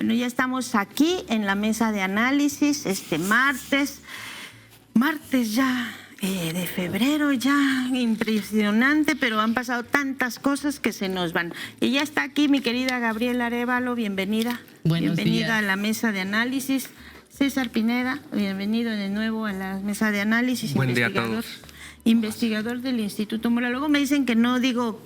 Bueno, ya estamos aquí en la mesa de análisis este martes ya de febrero, ya impresionante, pero han pasado tantas cosas que se nos van. Y ya está aquí mi querida Gabriela Arévalo, bienvenida. Bienvenida a la mesa de análisis. César Pineda, bienvenido de nuevo a la mesa de análisis. Buen día a todos. Investigador del Instituto Mola. Luego me dicen que no digo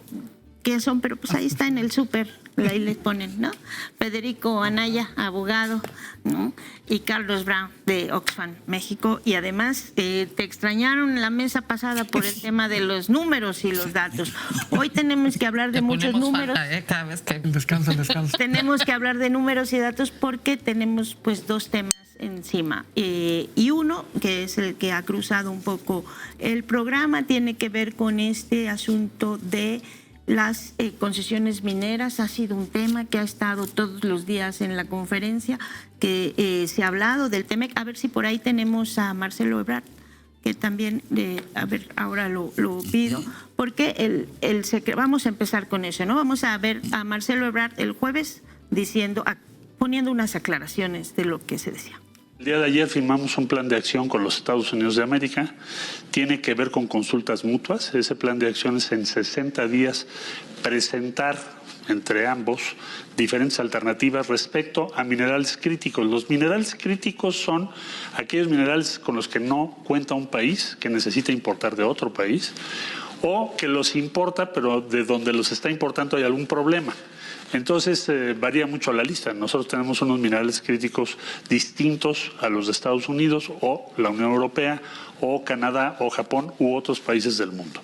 qué son, pero pues ahí está en el súper, ahí les ponen, ¿no? Federico Anaya, abogado, ¿no? Y Carlos Brown de Oxfam México. Y además te extrañaron en la mesa pasada por el tema de los números y los datos. Hoy tenemos que hablar de muchos números. Cada vez que descansa. Tenemos que hablar de números y datos porque tenemos pues dos temas encima. Y uno, que es el que ha cruzado un poco el programa, tiene que ver con este asunto de las concesiones mineras. Ha sido un tema que ha estado todos los días en la conferencia, que se ha hablado del TEMEC. A ver si por ahí tenemos a Marcelo Ebrard, que también, a ver, ahora lo pido, porque vamos a empezar con eso, ¿no? Vamos a ver a Marcelo Ebrard el jueves poniendo unas aclaraciones de lo que se decía. El día de ayer firmamos un plan de acción con los Estados Unidos de América. Tiene que ver con consultas mutuas. Ese plan de acción es en 60 días presentar entre ambos diferentes alternativas respecto a minerales críticos. Los minerales críticos son aquellos minerales con los que no cuenta un país, que necesita importar de otro país, o que los importa, pero de donde los está importando hay algún problema. Entonces varía mucho la lista. Nosotros tenemos unos minerales críticos distintos a los de Estados Unidos o la Unión Europea o Canadá o Japón u otros países del mundo.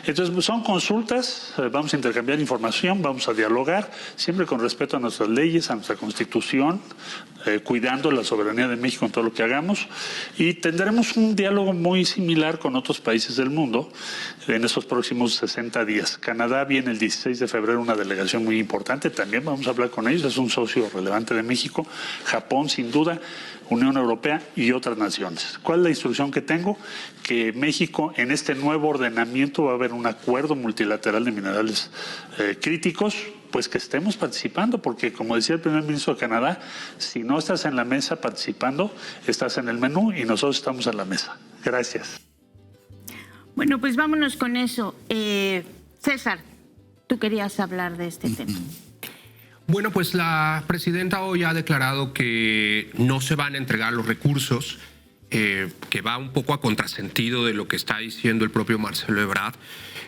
Entonces son consultas, vamos a intercambiar información, vamos a dialogar, siempre con respeto a nuestras leyes, a nuestra Constitución, cuidando la soberanía de México en todo lo que hagamos, y tendremos un diálogo muy similar con otros países del mundo en estos próximos 60 días. Canadá viene el 16 de febrero una delegación muy importante, también vamos a hablar con ellos, es un socio relevante de México. Japón, sin duda, Unión Europea y otras naciones. ¿Cuál es la instrucción que tengo? Que México, en este nuevo ordenamiento, va a haber un acuerdo multilateral de minerales críticos, pues que estemos participando, porque como decía el primer ministro de Canadá, si no estás en la mesa participando, estás en el menú y nosotros estamos en la mesa. Gracias. Bueno, pues vámonos con eso. César, tú querías hablar de este tema. Bueno, pues la presidenta hoy ha declarado que no se van a entregar los recursos, que va un poco a contrasentido de lo que está diciendo el propio Marcelo Ebrard.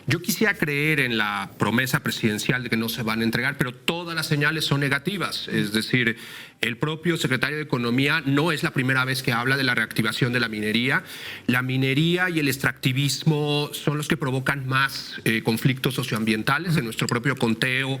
Yo quisiera creer en la promesa presidencial de que no se van a entregar, pero todas las señales son negativas. Es decir, el propio secretario de Economía no es la primera vez que habla de la reactivación de la minería. La minería y el extractivismo son los que provocan más conflictos socioambientales. En nuestro propio conteo,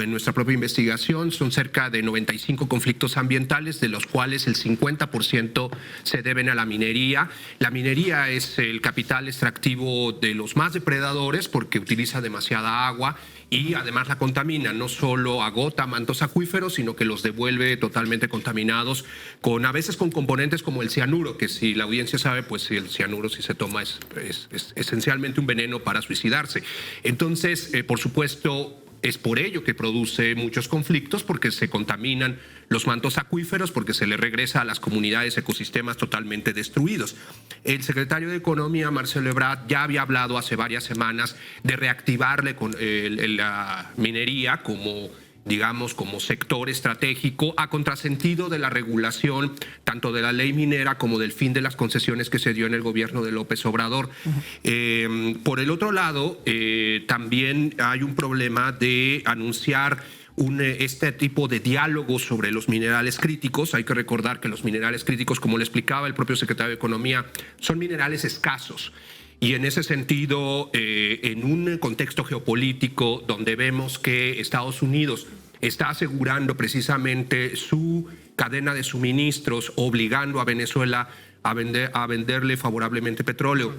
en nuestra propia investigación, son cerca de 95 conflictos ambientales, de los cuales el 50% se deben a la minería. La minería es el capital extractivo de los más depredadores porque utiliza demasiada agua y además la contamina, no solo agota mantos acuíferos, sino que los devuelve totalmente contaminados, a veces con componentes como el cianuro, que si la audiencia sabe, pues el cianuro si se toma es esencialmente un veneno para suicidarse. Entonces, por supuesto, es por ello que produce muchos conflictos, porque se contaminan los mantos acuíferos, porque se le regresa a las comunidades ecosistemas totalmente destruidos. El secretario de Economía, Marcelo Ebrard, ya había hablado hace varias semanas de reactivarle con la minería como sector estratégico, a contrasentido de la regulación tanto de la ley minera como del fin de las concesiones que se dio en el gobierno de López Obrador. Por el otro lado, también hay un problema de anunciar este tipo de diálogo sobre los minerales críticos. Hay que recordar que los minerales críticos, como le explicaba el propio secretario de Economía, son minerales escasos. Y en ese sentido, en un contexto geopolítico donde vemos que Estados Unidos está asegurando precisamente su cadena de suministros, obligando a Venezuela a venderle favorablemente petróleo,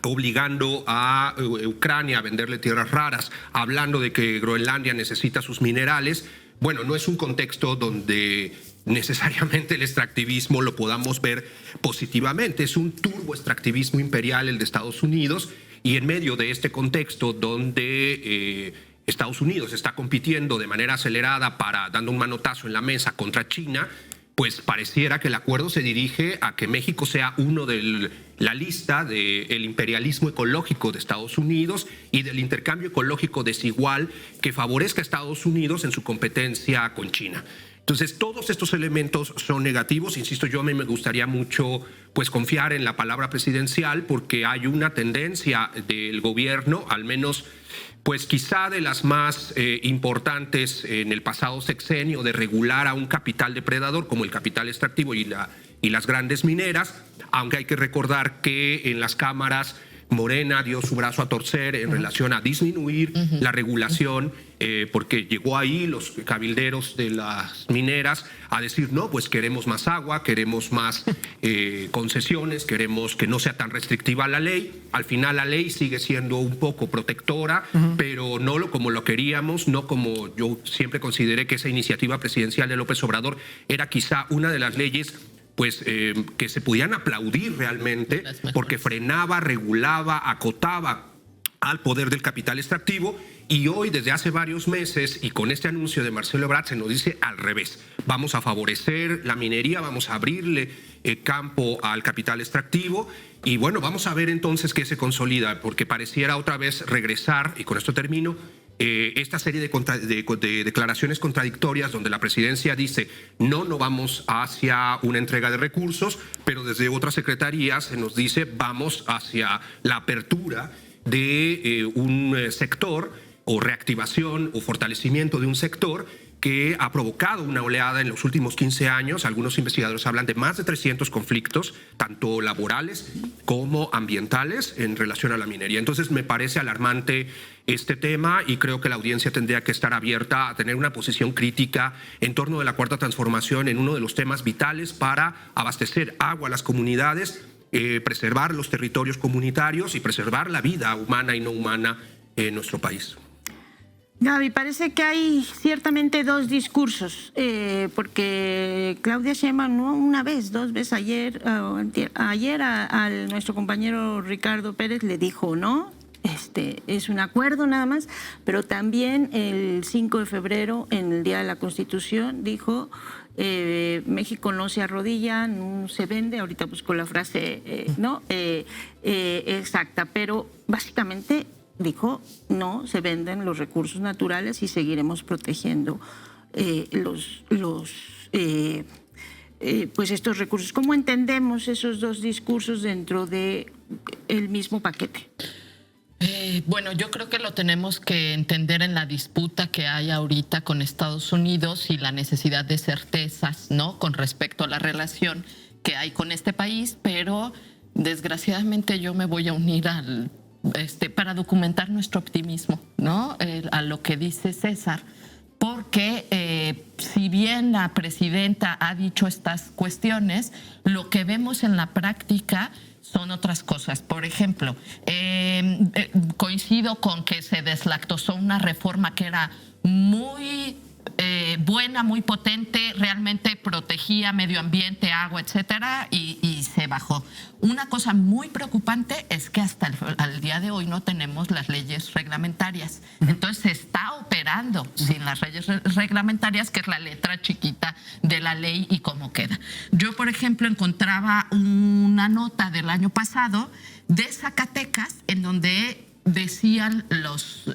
obligando a Ucrania a venderle tierras raras, hablando de que Groenlandia necesita sus minerales. Bueno, no es un contexto donde necesariamente el extractivismo lo podamos ver positivamente. Es un turboextractivismo imperial el de Estados Unidos, y en medio de este contexto donde Estados Unidos está compitiendo de manera acelerada dando un manotazo en la mesa contra China, pues pareciera que el acuerdo se dirige a que México sea uno de la lista del imperialismo ecológico de Estados Unidos y del intercambio ecológico desigual que favorezca a Estados Unidos en su competencia con China. Entonces, todos estos elementos son negativos. Insisto, yo me gustaría mucho pues confiar en la palabra presidencial, porque hay una tendencia del gobierno, al menos pues quizá de las más importantes en el pasado sexenio, de regular a un capital depredador como el capital extractivo y las grandes mineras, aunque hay que recordar que en las cámaras Morena dio su brazo a torcer en relación a disminuir la regulación, porque llegó ahí los cabilderos de las mineras a decir, no, pues queremos más agua, queremos más concesiones, queremos que no sea tan restrictiva la ley. Al final la ley sigue siendo un poco protectora, pero no como lo queríamos, no como yo siempre consideré que esa iniciativa presidencial de López Obrador era quizá una de las leyes pues que se podían aplaudir realmente, porque frenaba, regulaba, acotaba al poder del capital extractivo. Y hoy, desde hace varios meses, y con este anuncio de Marcelo Ebrard, se nos dice al revés. Vamos a favorecer la minería, vamos a abrirle campo al capital extractivo. Y bueno, vamos a ver entonces qué se consolida, porque pareciera otra vez regresar, y con esto termino, esta serie de declaraciones contradictorias donde la presidencia dice no vamos hacia una entrega de recursos, pero desde otras secretarías se nos dice vamos hacia la apertura de un sector o reactivación o fortalecimiento de un sector que ha provocado una oleada en los últimos 15 años. Algunos investigadores hablan de más de 300 conflictos, tanto laborales como ambientales, en relación a la minería. Entonces me parece alarmante este tema y creo que la audiencia tendría que estar abierta a tener una posición crítica en torno de la Cuarta Transformación en uno de los temas vitales para abastecer agua a las comunidades, preservar los territorios comunitarios y preservar la vida humana y no humana en nuestro país. Gaby, parece que hay ciertamente dos discursos, porque Claudia Sheinbaum no una vez, dos veces ayer a nuestro compañero Ricardo Pérez le dijo, ¿no? Es un acuerdo nada más, pero también el 5 de febrero, en el Día de la Constitución, dijo México no se arrodilla, no se vende, ahorita busco la frase exacta, pero básicamente dijo no se venden los recursos naturales y seguiremos protegiendo pues estos recursos. ¿Cómo entendemos esos dos discursos dentro de el mismo paquete? Bueno, yo creo que lo tenemos que entender en la disputa que hay ahorita con Estados Unidos y la necesidad de certezas, ¿no?, con respecto a la relación que hay con este país, pero desgraciadamente yo me voy a unir para documentar nuestro optimismo, ¿no?, a lo que dice César, porque si bien la presidenta ha dicho estas cuestiones, lo que vemos en la práctica son otras cosas. Por ejemplo, coincido con que se deslactosó una reforma que era muy buena, muy potente, realmente protegía medio ambiente, agua, etcétera, y se bajó. Una cosa muy preocupante es que hasta el día de hoy no tenemos las leyes reglamentarias. Entonces se está operando sin las leyes reglamentarias, que es la letra chiquita de la ley y cómo queda. Yo, por ejemplo, encontraba una nota del año pasado de Zacatecas en donde decían los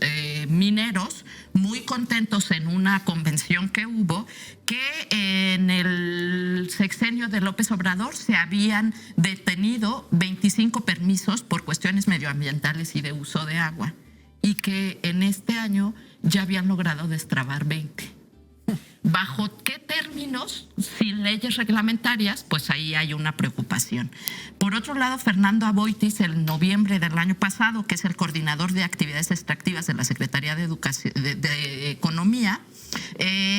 mineros, muy contentos en una convención que hubo, que en el sexenio de López Obrador se habían detenido 25 permisos por cuestiones medioambientales y de uso de agua, y que en este año ya habían logrado destrabar 20. ¿Bajo qué términos? Sin leyes reglamentarias, pues ahí hay una preocupación. Por otro lado, Fernando Aboitiz, en noviembre del año pasado, que es el coordinador de actividades extractivas de la Secretaría de Economía,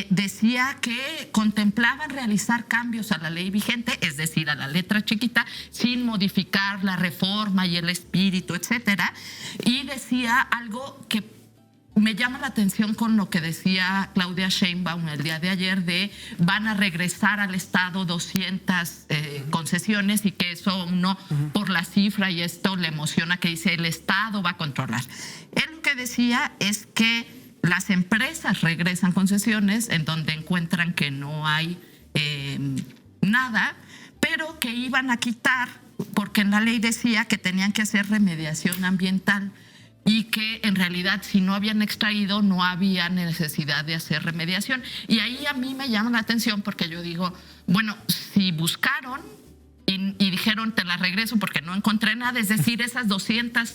decía que contemplaban realizar cambios a la ley vigente, es decir, a la letra chiquita, sin modificar la reforma y el espíritu, etcétera, y decía algo que me llama la atención con lo que decía Claudia Sheinbaum el día de ayer, de van a regresar al Estado 200 concesiones, y que eso uno por la cifra y esto le emociona, que dice el Estado va a controlar. Él lo que decía es que las empresas regresan concesiones en donde encuentran que no hay nada, pero que iban a quitar, porque en la ley decía que tenían que hacer remediación ambiental y que en realidad si no habían extraído no había necesidad de hacer remediación. Y ahí a mí me llama la atención porque yo digo, bueno, si buscaron y dijeron te la regreso porque no encontré nada, es decir, esas 200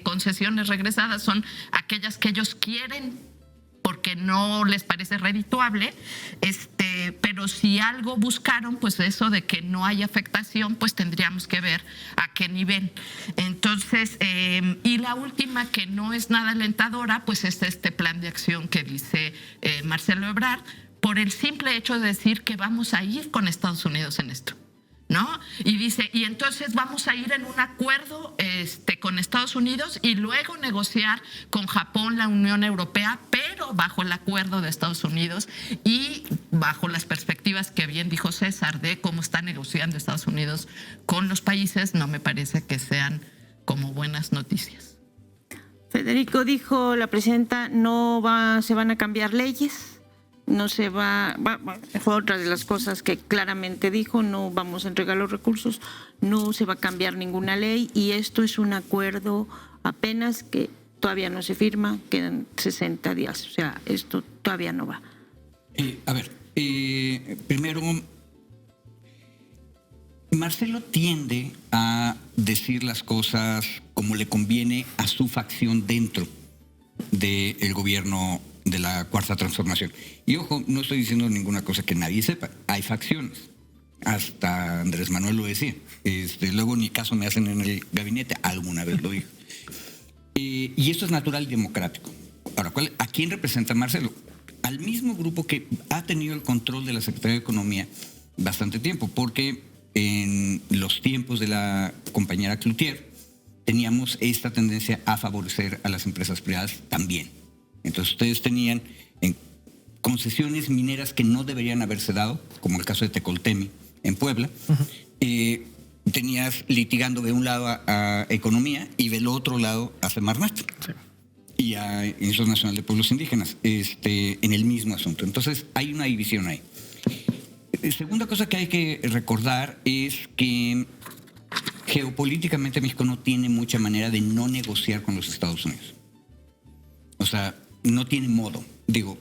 concesiones regresadas son aquellas que ellos quieren porque no les parece redituable, pero si algo buscaron, pues eso de que no hay afectación, pues tendríamos que ver a qué nivel. Entonces, y la última, que no es nada alentadora, pues es este plan de acción que dice Marcelo Ebrard, por el simple hecho de decir que vamos a ir con Estados Unidos en esto, ¿no? Y dice, y entonces vamos a ir en un acuerdo con Estados Unidos y luego negociar con Japón, la Unión Europea, pero bajo el acuerdo de Estados Unidos y bajo las perspectivas que bien dijo César de cómo está negociando Estados Unidos con los países, no me parece que sean como buenas noticias. Federico, dijo la presidenta, se van a cambiar leyes. No se fue otra de las cosas que claramente dijo, no vamos a entregar los recursos, no se va a cambiar ninguna ley y esto es un acuerdo apenas que todavía no se firma, quedan 60 días, o sea, esto todavía no va. Primero, Marcelo tiende a decir las cosas como le conviene a su facción dentro del gobierno de la Cuarta Transformación. Y ojo, no estoy diciendo ninguna cosa que nadie sepa. Hay facciones. Hasta Andrés Manuel lo decía. Luego ni caso me hacen en el gabinete. Alguna vez lo dijo. Y esto es natural y democrático. Ahora, ¿a quién representa Marcelo? Al mismo grupo que ha tenido el control de la Secretaría de Economía bastante tiempo, porque en los tiempos de la compañera Cloutier teníamos esta tendencia a favorecer a las empresas privadas también. Entonces ustedes tenían concesiones mineras que no deberían haberse dado, como el caso de Tecoltemi en Puebla. Tenías litigando de un lado a Economía y del otro lado a Semarnat. Sí. Y a Instituto Nacional de Pueblos Indígenas en el mismo asunto. Entonces hay una división ahí. Segunda cosa que hay que recordar es que geopolíticamente México no tiene mucha manera de no negociar con los Estados Unidos. O sea, no tiene modo,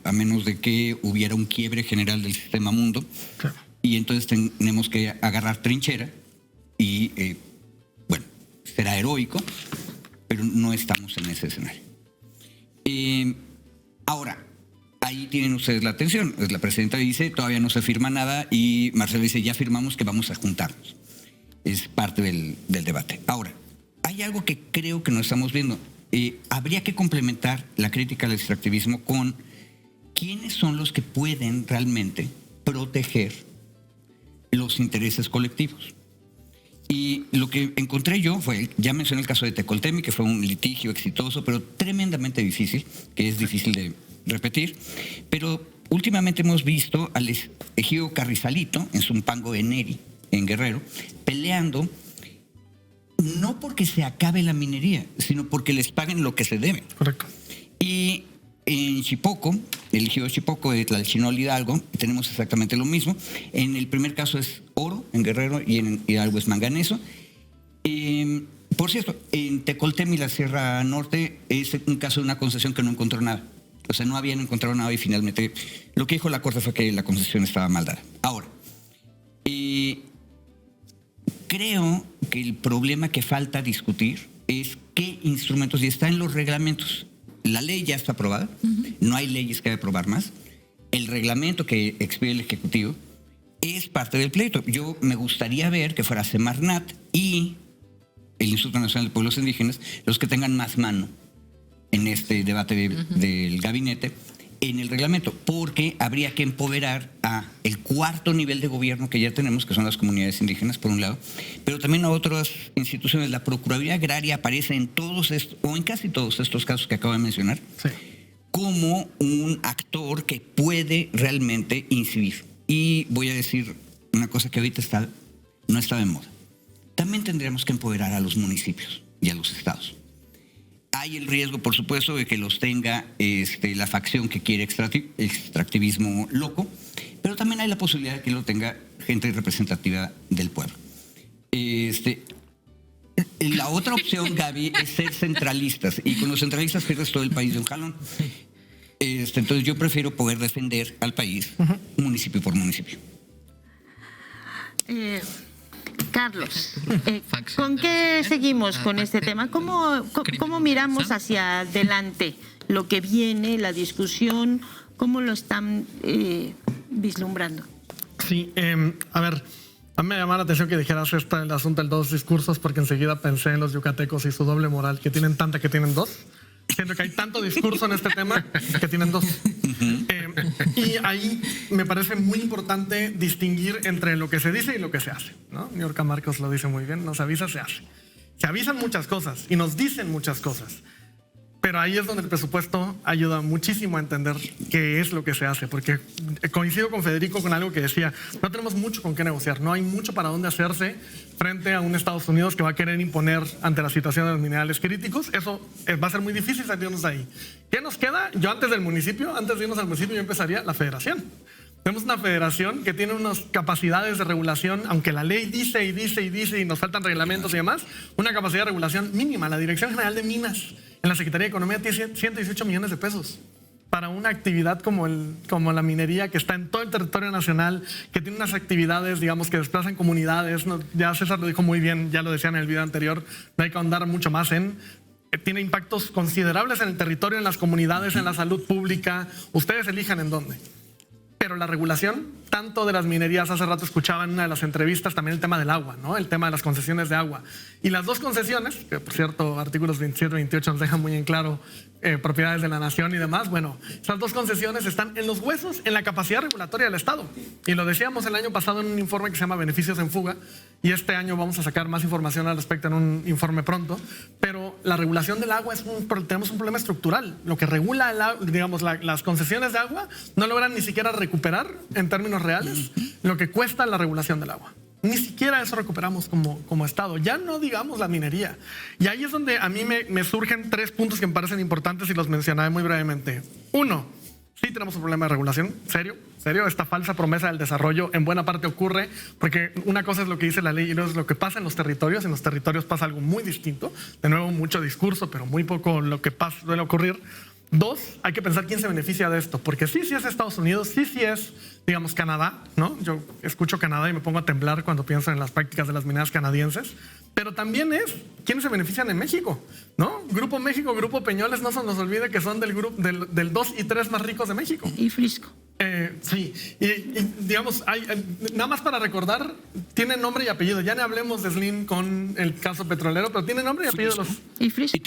a menos de que hubiera un quiebre general del sistema mundo. Claro. Y entonces tenemos que agarrar trinchera y, será heroico, pero no estamos en ese escenario. Ahora, ahí tienen ustedes la atención. La presidenta dice, todavía no se firma nada, y Marcelo dice, ya firmamos que vamos a juntarnos. Es parte del debate. Ahora, hay algo que creo que no estamos viendo. Habría que complementar la crítica al extractivismo con quiénes son los que pueden realmente proteger los intereses colectivos. Y lo que encontré yo fue, ya mencioné el caso de Tecoltemi, que fue un litigio exitoso, pero tremendamente difícil, que es difícil de repetir. Pero últimamente hemos visto al ejido Carrizalito, en Zumpango de Neri, en Guerrero, peleando no porque se acabe la minería, sino porque les paguen lo que se debe. Correcto. Y en Chipoco, el ejido Chipoco de Tlalchinol Hidalgo, tenemos exactamente lo mismo. En el primer caso es oro, en Guerrero, y en Hidalgo es manganeso. Por cierto, en Tecoltemi, la Sierra Norte, es un caso de una concesión que no encontró nada. O sea, no habían encontrado nada y finalmente lo que dijo la Corte fue que la concesión estaba mal dada. Ahora, creo que el problema que falta discutir es qué instrumentos, y está en los reglamentos. La ley ya está aprobada, no hay leyes que hay que aprobar más. El reglamento que expide el Ejecutivo es parte del pleito. Yo me gustaría ver que fuera Semarnat y el Instituto Nacional de Pueblos Indígenas los que tengan más mano en este debate del gabinete en el reglamento, porque habría que empoderar a el cuarto nivel de gobierno que ya tenemos, que son las comunidades indígenas, por un lado, pero también a otras instituciones. La Procuraduría Agraria aparece en todos estos, o en casi todos estos casos que acabo de mencionar, sí, como un actor que puede realmente incidir. Y voy a decir una cosa que ahorita no está de moda. También tendríamos que empoderar a los municipios y a los estados. Hay el riesgo, por supuesto, de que los tenga la facción que quiere extractivismo loco, pero también hay la posibilidad de que lo tenga gente representativa del pueblo. La otra opción, Gaby, es ser centralistas, y con los centralistas pierdes todo el país de un jalón. Entonces yo prefiero poder defender al país municipio por municipio. Carlos, ¿con qué seguimos con este tema? ¿Cómo miramos hacia adelante lo que viene, la discusión? ¿Cómo lo están vislumbrando? Sí, a ver, a mí me llamó la atención que dijeras el asunto del 2 discursos, porque enseguida pensé en los yucatecos y su doble moral, que tienen tanta que tienen 2. Siento que hay tanto discurso en este tema que tienen 2. Y ahí me parece muy importante distinguir entre lo que se dice y lo que se hace, ¿no? Niurka Marcos lo dice muy bien, nos avisa, se hace. Se avisan muchas cosas y nos dicen muchas cosas. Pero ahí es donde el presupuesto ayuda muchísimo a entender qué es lo que se hace, porque coincido con Federico con algo que decía, no tenemos mucho con qué negociar, no hay mucho para dónde hacerse frente a un Estados Unidos que va a querer imponer ante la situación de los minerales críticos. Eso va a ser muy difícil salirnos de ahí. ¿Qué nos queda? Yo antes de irnos al municipio, yo empezaría la federación. Tenemos una federación que tiene unas capacidades de regulación, aunque la ley dice y nos faltan reglamentos y demás, una capacidad de regulación mínima. La Dirección General de Minas en la Secretaría de Economía tiene 118 millones de pesos para una actividad como la minería, que está en todo el territorio nacional, que tiene unas actividades, digamos, que desplazan comunidades. Ya César lo dijo muy bien, ya lo decía en el video anterior, no hay que ahondar mucho más tiene impactos considerables en el territorio, en las comunidades, en la salud pública. Ustedes elijan en dónde. Pero la regulación, tanto de las minerías, hace rato escuchaba en una de las entrevistas también el tema del agua, ¿no? El tema de las concesiones de agua. Y las dos concesiones, que por cierto, artículos 27 y 28 nos dejan muy en claro propiedades de la nación y demás, bueno, esas dos concesiones están en los huesos, en la capacidad regulatoria del Estado. Y lo decíamos el año pasado en un informe que se llama Beneficios en Fuga, y este año vamos a sacar más información al respecto en un informe pronto, pero la regulación del agua tenemos un problema estructural. Lo que regula las concesiones de agua no logran ni siquiera recuperar en términos reales lo que cuesta la regulación del agua. Ni siquiera eso recuperamos como Estado. Ya no digamos la minería. Y ahí es donde a mí me surgen 3 puntos que me parecen importantes y los mencionaré muy brevemente. 1, sí tenemos un problema de regulación. ¿Serio? Esta falsa promesa del desarrollo en buena parte ocurre porque una cosa es lo que dice la ley y otra es lo que pasa en los territorios. En los territorios pasa algo muy distinto. De nuevo, mucho discurso, pero muy poco lo que suele ocurrir. 2, hay que pensar quién se beneficia de esto, porque sí es Estados Unidos, sí es, digamos, Canadá, ¿no? Yo escucho Canadá y me pongo a temblar cuando pienso en las prácticas de las mineras canadienses, pero también es quiénes se benefician en México, ¿no? Grupo México, Grupo Peñoles, no se nos olvide que son del 2 y 3 más ricos de México. Y Frisco. Sí, y digamos, nada más para recordar, tiene nombre y apellido. Ya no hablemos de Slim con el caso petrolero, pero tiene nombre y apellido. Y Frisco.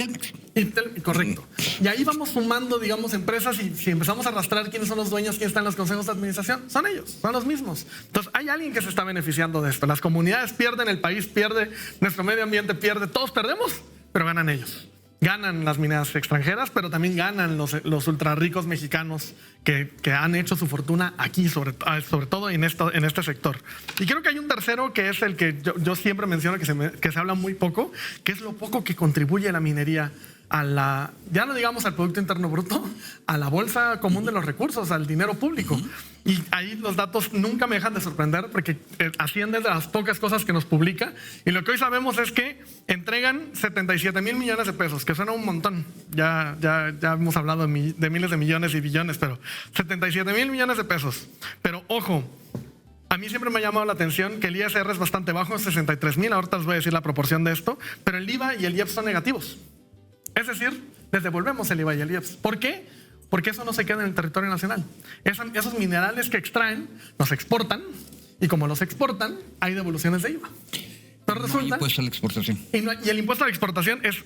Correcto. Y ahí vamos sumando, digamos, empresas, y si empezamos a arrastrar quiénes son los dueños, quiénes están en los consejos de administración, son ellos, son los mismos. Entonces, hay alguien que se está beneficiando de esto. Las comunidades pierden, el país pierde, nuestro medio ambiente pierde, todos perdemos, pero ganan ellos. Ganan las mineras extranjeras, pero también ganan los ultra ricos mexicanos que han hecho su fortuna aquí, sobre todo en este sector. Y creo que hay un tercero que es el que yo siempre menciono, que se habla muy poco, que es lo poco que contribuye la minería a ya no digamos al Producto Interno Bruto, a la bolsa común de los recursos, al dinero público. Y ahí los datos nunca me dejan de sorprender, porque Hacienda es de las pocas cosas que nos publica, y lo que hoy sabemos es que entregan 77 mil millones de pesos, que suena un montón. Ya hemos hablado de miles de millones y billones, pero 77 mil millones de pesos. Pero ojo, a mí siempre me ha llamado la atención que el ISR es bastante bajo, es 63 mil, ahorita les voy a decir la proporción de esto, pero el IVA y el IEPS son negativos. Es decir, les devolvemos el IVA y el IEPS. ¿Por qué? Porque eso no se queda en el territorio nacional. Esos minerales que extraen los exportan, y como los exportan, hay devoluciones de IVA. Pero resulta, no hay impuesto a la exportación. Y el impuesto a la exportación es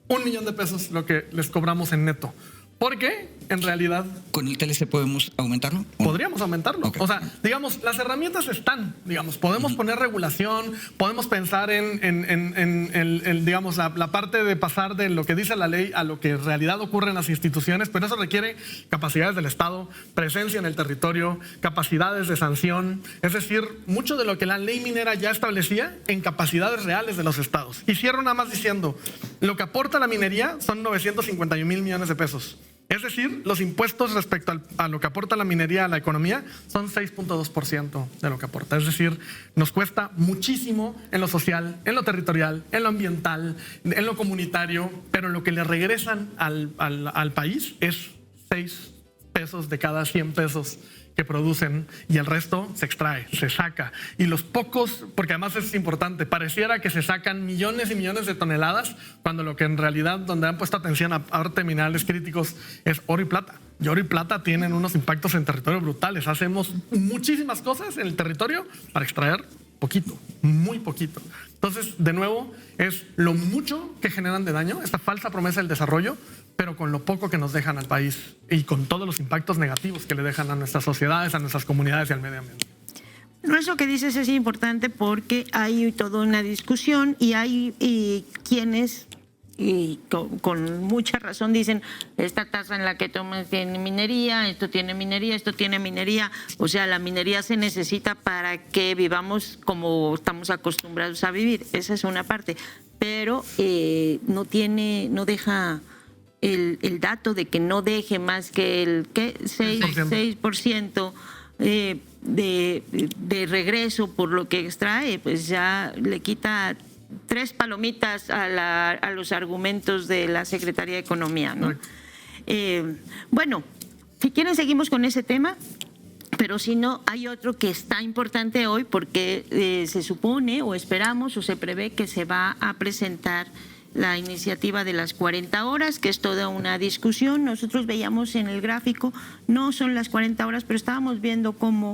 1 millón de pesos lo que les cobramos en neto. ¿Por qué? en realidad... ¿Con el TLC podemos aumentarlo? Podríamos aumentarlo. Okay. O sea, digamos, las herramientas están, digamos, podemos poner regulación, podemos pensar en digamos, la parte de pasar de lo que dice la ley a lo que en realidad ocurre en las instituciones, pero eso requiere capacidades del Estado, presencia en el territorio, capacidades de sanción, es decir, mucho de lo que la ley minera ya establecía en capacidades reales de los estados. Y cierro nada más diciendo, lo que aporta la minería son 951,000 millones de pesos. Es decir, los impuestos respecto a lo que aporta la minería a la economía son 6.2% de lo que aporta. Es decir, nos cuesta muchísimo en lo social, en lo territorial, en lo ambiental, en lo comunitario, pero lo que le regresan al país es 6 pesos de cada 100 pesos que producen y el resto se extrae, se saca. Y los pocos, porque además es importante, pareciera que se sacan millones y millones de toneladas cuando lo que en realidad donde han puesto atención a parte de minerales críticos es oro y plata. Y oro y plata tienen unos impactos en territorio brutales. Hacemos muchísimas cosas en el territorio para extraer poquito, muy poquito. Entonces, de nuevo, es lo mucho que generan de daño, esta falsa promesa del desarrollo, pero con lo poco que nos dejan al país y con todos los impactos negativos que le dejan a nuestras sociedades, a nuestras comunidades y al medio ambiente. No, eso que dices es importante porque hay toda una discusión y hay quienes, y con mucha razón, dicen esta tasa en la que tomas tiene minería, esto tiene minería, o sea, la minería se necesita para que vivamos como estamos acostumbrados a vivir, esa es una parte, pero no deja el dato de que no deje más que el 6% de regreso por lo que extrae, pues ya le quita 3 palomitas a los argumentos de la Secretaría de Economía, ¿no? Bueno, si quieren seguimos con ese tema, pero si no, hay otro que está importante hoy porque se supone o esperamos o se prevé que se va a presentar la iniciativa de las 40 horas, que es toda una discusión. Nosotros veíamos en el gráfico, no son las 40 horas, pero estábamos viendo cómo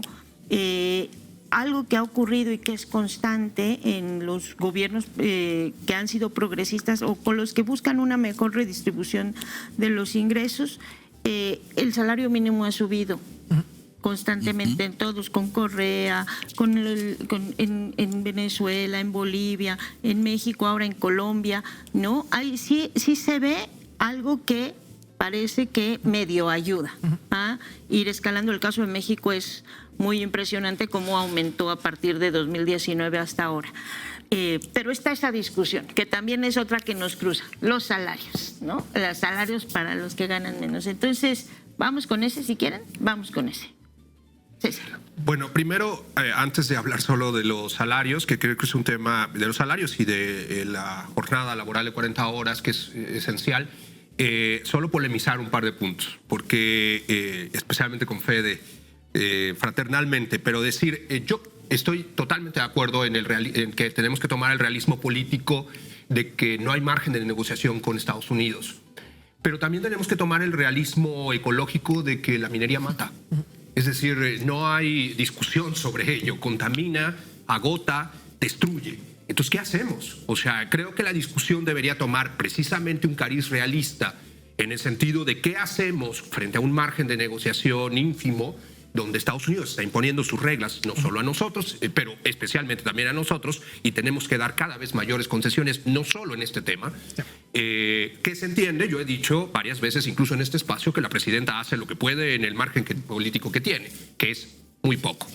algo que ha ocurrido y que es constante en los gobiernos que han sido progresistas o con los que buscan una mejor redistribución de los ingresos, el salario mínimo ha subido constantemente en todos, con Correa, en Venezuela, en Bolivia, en México, ahora en Colombia, ¿no? Sí se ve algo que parece que medio ayuda a ir escalando. El caso de México es muy impresionante cómo aumentó a partir de 2019 hasta ahora. Pero está esa discusión, que también es otra que nos cruza, los salarios, ¿no? Los salarios para los que ganan menos. Entonces, vamos con ese, si quieren, vamos con ese. Sí. Bueno, primero, antes de hablar solo de los salarios, que creo que es un tema de los salarios y de la jornada laboral de 40 horas, que es esencial, solo polemizar un par de puntos, porque especialmente con Fede, fraternalmente, pero decir, yo estoy totalmente de acuerdo en que tenemos que tomar el realismo político de que no hay margen de negociación con Estados Unidos, pero también tenemos que tomar el realismo ecológico de que la minería mata. Es decir, no hay discusión sobre ello. Contamina, agota, destruye. Entonces, ¿qué hacemos? O sea, creo que la discusión debería tomar precisamente un cariz realista en el sentido de qué hacemos frente a un margen de negociación ínfimo donde Estados Unidos está imponiendo sus reglas, no solo a nosotros, pero especialmente también a nosotros, y tenemos que dar cada vez mayores concesiones, no solo en este tema, que se entiende, yo he dicho varias veces, incluso en este espacio, que la presidenta hace lo que puede en el margen político que tiene, que es muy poco.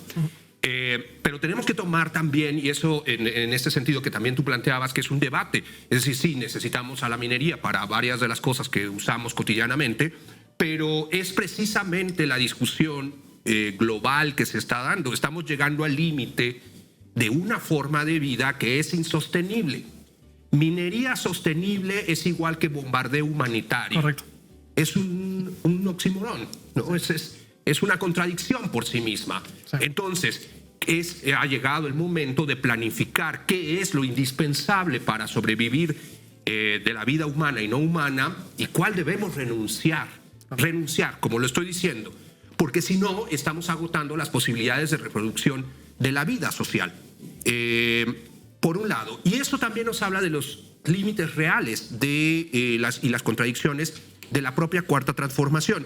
Pero tenemos que tomar también, y eso en este sentido que también tú planteabas, que es un debate, es decir, sí, necesitamos a la minería para varias de las cosas que usamos cotidianamente, pero es precisamente la discusión global que se está dando. Estamos llegando al límite de una forma de vida que es insostenible. Minería sostenible es igual que bombardeo humanitario. Correcto. Es un oxímoron, ¿no? Es una contradicción por sí misma. Sí. Entonces, ha llegado el momento de planificar qué es lo indispensable para sobrevivir de la vida humana y no humana y cuál debemos renunciar, como lo estoy diciendo, porque si no, estamos agotando las posibilidades de reproducción de la vida social. Por un lado, y eso también nos habla de los límites reales de las contradicciones de la propia cuarta transformación.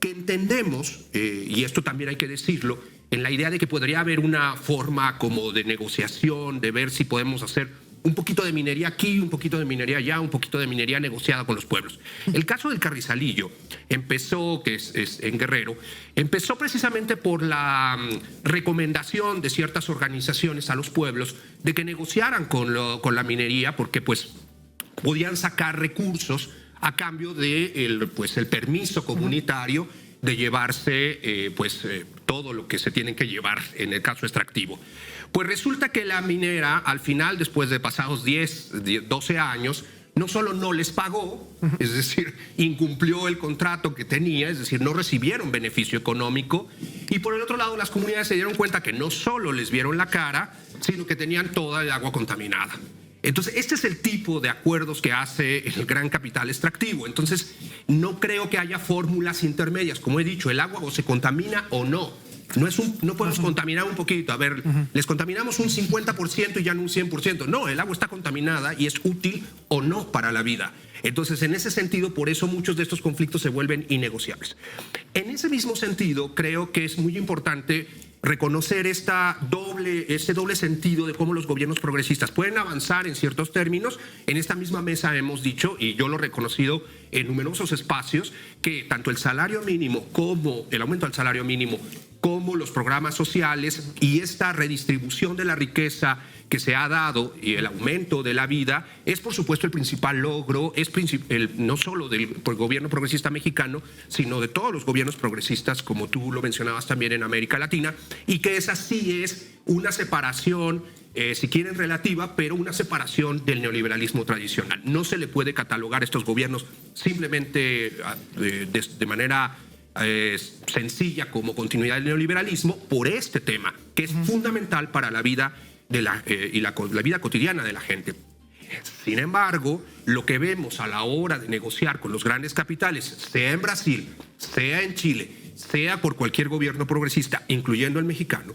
que entendemos, y esto también hay que decirlo, en la idea de que podría haber una forma como de negociación, de ver si podemos hacer un poquito de minería aquí, un poquito de minería allá, un poquito de minería negociada con los pueblos. El caso del Carrizalillo empezó, que es en Guerrero, empezó precisamente por la recomendación de ciertas organizaciones a los pueblos de que negociaran con la minería, porque pues podían sacar recursos a cambio de el permiso comunitario de llevarse todo lo que se tienen que llevar en el caso extractivo. Pues resulta que la minera, al final, después de pasados 12 años, no solo no les pagó, es decir, incumplió el contrato que tenía, es decir, no recibieron beneficio económico, y por el otro lado las comunidades se dieron cuenta que no solo les vieron la cara, sino que tenían toda el agua contaminada. Entonces, este es el tipo de acuerdos que hace el gran capital extractivo. Entonces, no creo que haya fórmulas intermedias. Como he dicho, el agua o se contamina o no. No podemos contaminar un poquito. A ver, les contaminamos un 50% y ya no un 100%. No, el agua está contaminada y es útil o no para la vida. Entonces, en ese sentido, por eso muchos de estos conflictos se vuelven innegociables. En ese mismo sentido, creo que es muy importante reconocer ese doble sentido de cómo los gobiernos progresistas pueden avanzar en ciertos términos. En esta misma mesa hemos dicho, y yo lo he reconocido en numerosos espacios, que tanto el salario mínimo como el aumento al salario mínimo, como los programas sociales y esta redistribución de la riqueza que se ha dado y el aumento de la vida es, por supuesto, el principal logro, no solo del gobierno progresista mexicano, sino de todos los gobiernos progresistas, como tú lo mencionabas también en América Latina, y que esa sí es una separación, si quieren relativa, pero una separación del neoliberalismo tradicional. No se le puede catalogar a estos gobiernos simplemente de manera sencilla como continuidad del neoliberalismo por este tema, que es fundamental para la vida la vida cotidiana de la gente. Sin embargo, lo que vemos a la hora de negociar con los grandes capitales, sea en Brasil, sea en Chile, sea por cualquier gobierno progresista, incluyendo el mexicano,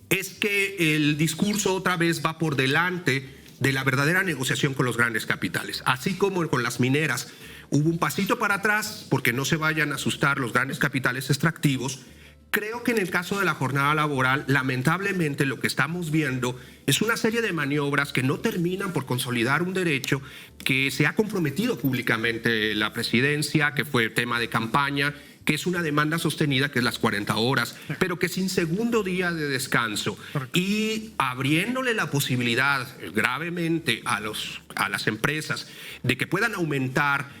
es que el discurso otra vez va por delante de la verdadera negociación con los grandes capitales. Así como con las mineras hubo un pasito para atrás porque no se vayan a asustar los grandes capitales extractivos, creo que en el caso de la jornada laboral, lamentablemente lo que estamos viendo es una serie de maniobras que no terminan por consolidar un derecho que se ha comprometido públicamente la presidencia, que fue tema de campaña, que es una demanda sostenida, que es las 40 horas, pero que sin segundo día de descanso y abriéndole la posibilidad gravemente a las empresas de que puedan aumentar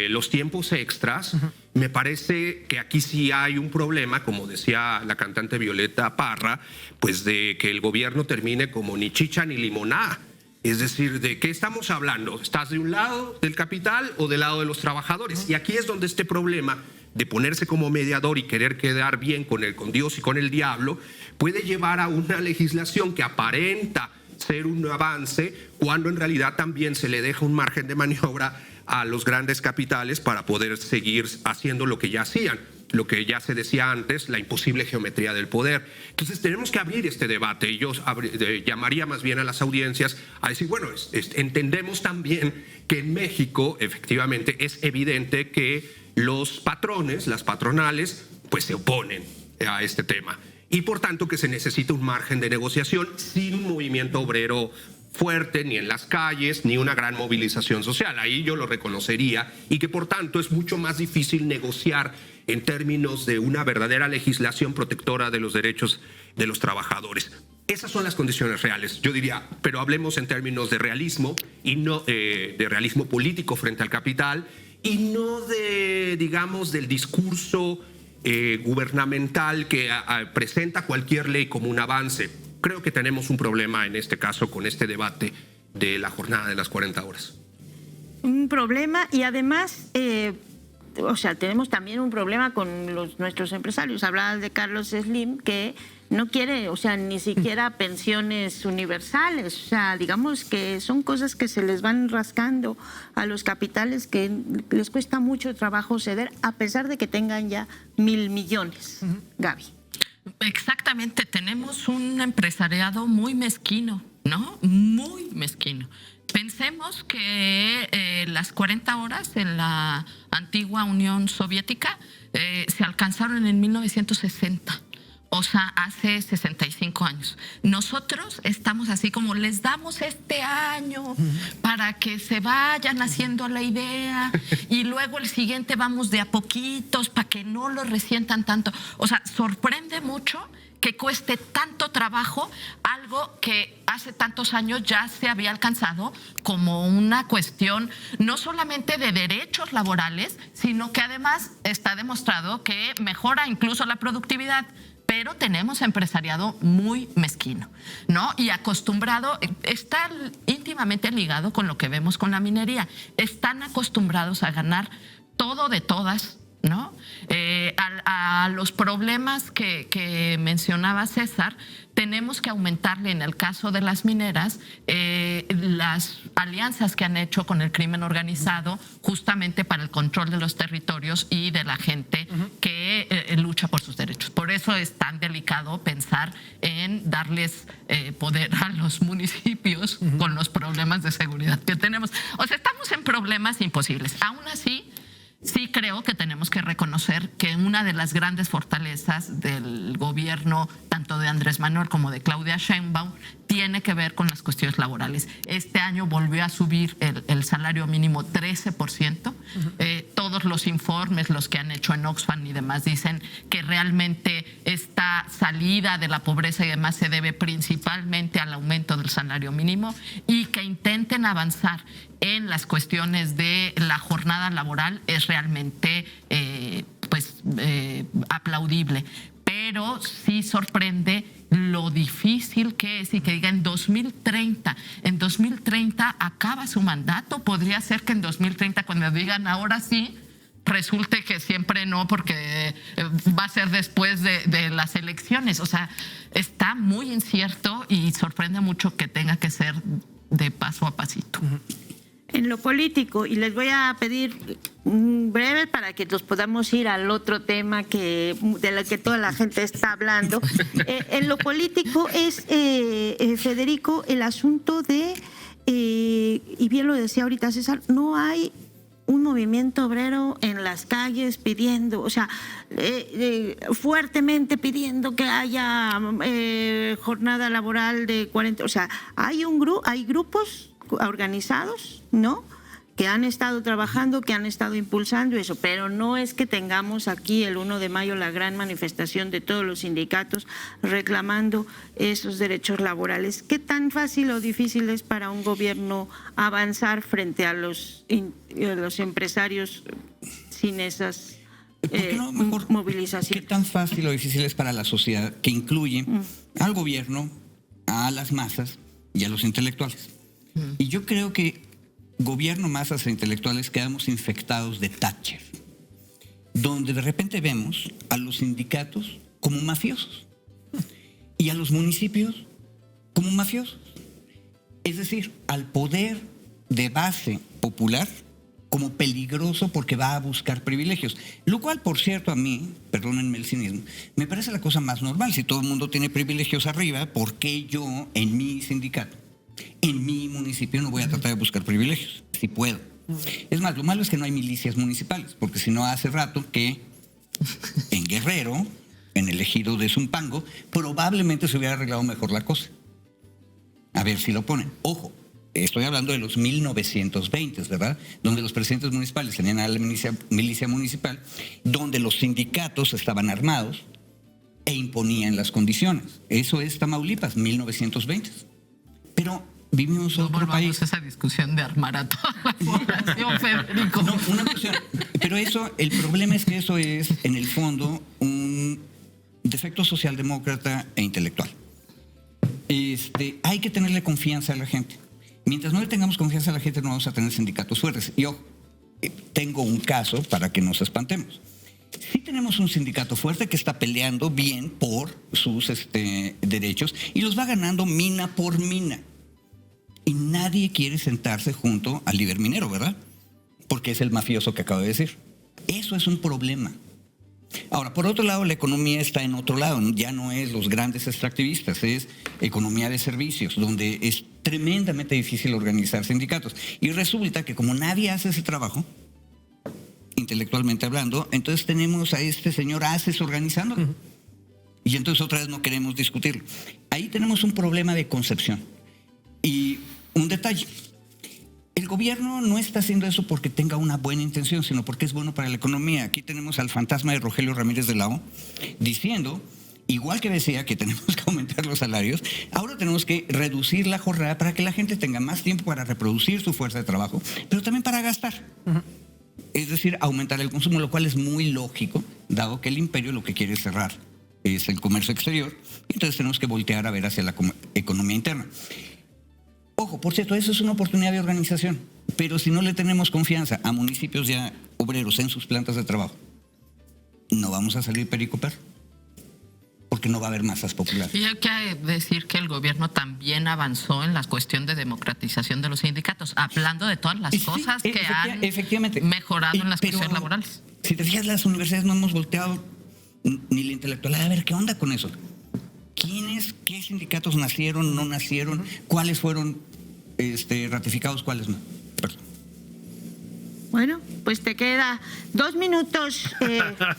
los tiempos extras, me parece que aquí sí hay un problema, como decía la cantante Violeta Parra, pues de que el gobierno termine como ni chicha ni limoná. Es decir, ¿de qué estamos hablando? ¿Estás de un lado del capital o del lado de los trabajadores? Y aquí es donde este problema de ponerse como mediador y querer quedar bien con Dios y con el diablo puede llevar a una legislación que aparenta ser un avance cuando en realidad también se le deja un margen de maniobra a los grandes capitales para poder seguir haciendo lo que ya hacían, lo que ya se decía antes, la imposible geometría del poder. Entonces tenemos que abrir este debate y yo llamaría más bien a las audiencias a decir, bueno, entendemos también que en México efectivamente es evidente que los patrones, las patronales, pues se oponen a este tema y por tanto que se necesita un margen de negociación sin un movimiento obrero fuerte, ni en las calles, ni una gran movilización social. Ahí yo lo reconocería y que por tanto es mucho más difícil negociar en términos de una verdadera legislación protectora de los derechos de los trabajadores. Esas son las condiciones reales, yo diría, pero hablemos en términos de realismo y no de realismo político frente al capital y no de, digamos, del discurso gubernamental que presenta cualquier ley como un avance. Creo que tenemos un problema en este caso con este debate de la jornada de las 40 horas. Un problema y además, tenemos también un problema con nuestros empresarios. Hablaba de Carlos Slim que no quiere, ni siquiera pensiones universales. Digamos que son cosas que se les van rascando a los capitales que les cuesta mucho trabajo ceder a pesar de que tengan ya 1,000 millones. Gaby. Exactamente, tenemos un empresariado muy mezquino, ¿no? Muy mezquino. Pensemos que las 40 horas en la antigua Unión Soviética se alcanzaron en 1960. O sea, hace 65 años. Nosotros estamos así como les damos este año para que se vayan haciendo la idea y luego el siguiente vamos de a poquitos para que no lo resientan tanto. O sea, sorprende mucho que cueste tanto trabajo algo que hace tantos años ya se había alcanzado como una cuestión no solamente de derechos laborales, sino que además está demostrado que mejora incluso la productividad. Pero tenemos empresariado muy mezquino, ¿no? Y acostumbrado, está íntimamente ligado con lo que vemos con la minería. Están acostumbrados a ganar todo de todas, ¿no? A los problemas que mencionaba César, tenemos que aumentarle, en el caso de las mineras, las alianzas que han hecho con el crimen organizado justamente para el control de los territorios y de la gente que lucha por sus derechos. Por eso es tan delicado pensar en darles poder a los municipios con los problemas de seguridad que tenemos. O sea, estamos en problemas imposibles. Aún así, sí creo que tenemos que reconocer que una de las grandes fortalezas del gobierno, tanto de Andrés Manuel como de Claudia Sheinbaum, tiene que ver con las cuestiones laborales. Este año volvió a subir el salario mínimo 13%. Todos los informes, los que han hecho en Oxfam y demás, dicen que realmente esta salida de la pobreza y demás se debe principalmente al aumento del salario mínimo y que intenten avanzar en las cuestiones de la jornada laboral es realmente aplaudible. Pero sí sorprende lo difícil que es y que diga en 2030 acaba su mandato. Podría ser que en 2030 cuando digan ahora sí, resulte que siempre no, porque va a ser después de las elecciones. O sea, está muy incierto y sorprende mucho que tenga que ser de paso a pasito. En lo político, y les voy a pedir breve para que nos podamos ir al otro tema de lo que toda la gente está hablando. En lo político es, Federico, el asunto de, y bien lo decía ahorita César, no hay un movimiento obrero en las calles pidiendo, o sea, fuertemente pidiendo que haya jornada laboral de 40, o sea, hay grupos organizados, ¿no?, que han estado trabajando, que han estado impulsando eso, pero no es que tengamos aquí el 1 de mayo la gran manifestación de todos los sindicatos reclamando esos derechos laborales. ¿Qué tan fácil o difícil es para un gobierno avanzar frente a los empresarios sin esas movilizaciones? ¿Qué tan fácil o difícil es para la sociedad, que incluye al gobierno, a las masas y a los intelectuales? Y yo creo que gobierno, masas e intelectuales quedamos infectados de Thatcher, donde de repente vemos a los sindicatos como mafiosos y a los municipios como mafiosos. Es decir, al poder de base popular como peligroso porque va a buscar privilegios. Lo cual, por cierto, a mí, perdónenme el cinismo, me parece la cosa más normal. Si todo el mundo tiene privilegios arriba, ¿por qué yo en mi sindicato, en mi municipio, no voy a tratar de buscar privilegios? Si puedo. Es más, lo malo es que no hay milicias municipales, porque si no, hace rato que en Guerrero, en el ejido de Zumpango, probablemente se hubiera arreglado mejor la cosa. A ver si lo ponen. Ojo, estoy hablando de los 1920, ¿verdad? Donde los presidentes municipales tenían a la milicia municipal, donde los sindicatos estaban armados e imponían las condiciones. Eso es Tamaulipas, 1920. Pero vivimos en otro país. Esa discusión de armar a toda la población, Federico. No, una cuestión. Pero eso, el problema es que eso es, en el fondo, un defecto socialdemócrata e intelectual. Hay que tenerle confianza a la gente. Mientras no le tengamos confianza a la gente, no vamos a tener sindicatos fuertes. Yo tengo un caso para que nos espantemos. Sí tenemos un sindicato fuerte que está peleando bien por sus derechos y los va ganando mina por mina. Y nadie quiere sentarse junto al líder minero, ¿verdad? Porque es el mafioso que acabo de decir. Eso es un problema. Ahora, por otro lado, la economía está en otro lado. Ya no es los grandes extractivistas, es economía de servicios, donde es tremendamente difícil organizar sindicatos. Y resulta que como nadie hace ese trabajo, intelectualmente hablando, entonces tenemos a este señor Aces organizando. Y entonces otra vez no queremos discutirlo. Ahí tenemos un problema de concepción. Y un detalle. El gobierno no está haciendo eso porque tenga una buena intención, sino porque es bueno para la economía. Aquí tenemos al fantasma de Rogelio Ramírez de la O diciendo, igual que decía que tenemos que aumentar los salarios, ahora tenemos que reducir la jornada para que la gente tenga más tiempo para reproducir su fuerza de trabajo, pero también para gastar. Es decir, aumentar el consumo, lo cual es muy lógico, dado que el imperio lo que quiere es cerrar es el comercio exterior, entonces tenemos que voltear a ver hacia la economía interna. Ojo, por cierto, eso es una oportunidad de organización, pero si no le tenemos confianza a municipios ya obreros en sus plantas de trabajo, no vamos a salir perico perro, porque no va a haber masas populares. Y hay que decir que el gobierno también avanzó en la cuestión de democratización de los sindicatos, hablando de todas las Sí, cosas que han efectivamente mejorado en las pero, cuestiones laborales. Si te fijas, las universidades no hemos volteado ni la intelectualidad a ver qué onda con eso. ¿Quiénes, qué sindicatos nacieron, no nacieron? ¿Cuáles fueron ratificados, cuáles no? Perdón. Bueno, pues te queda 2 minutos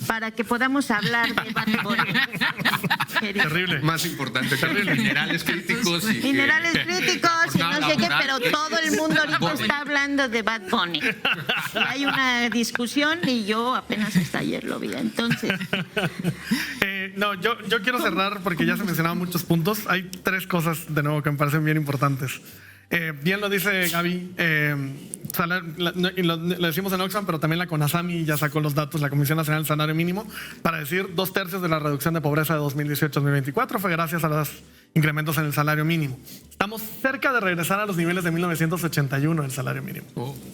para que podamos hablar de Bad Bunny. Terrible. Más importante que los minerales críticos. Y Minerales que críticos y no sé qué, pero todo el mundo ahorita está hablando de Bad Bunny. Y hay una discusión y yo apenas hasta ayer lo vi. Entonces, No, yo quiero cerrar porque ya se mencionaban muchos puntos. Hay 3 cosas de nuevo que me parecen bien importantes. Bien lo dice Gaby, y lo decimos en Oxfam, pero también la CONASAMI ya sacó los datos, la Comisión Nacional del Salario Mínimo, para decir 2/3 de la reducción de pobreza de 2018-2024 fue gracias a los incrementos en el salario mínimo. Estamos cerca de regresar a los niveles de 1981 del salario mínimo.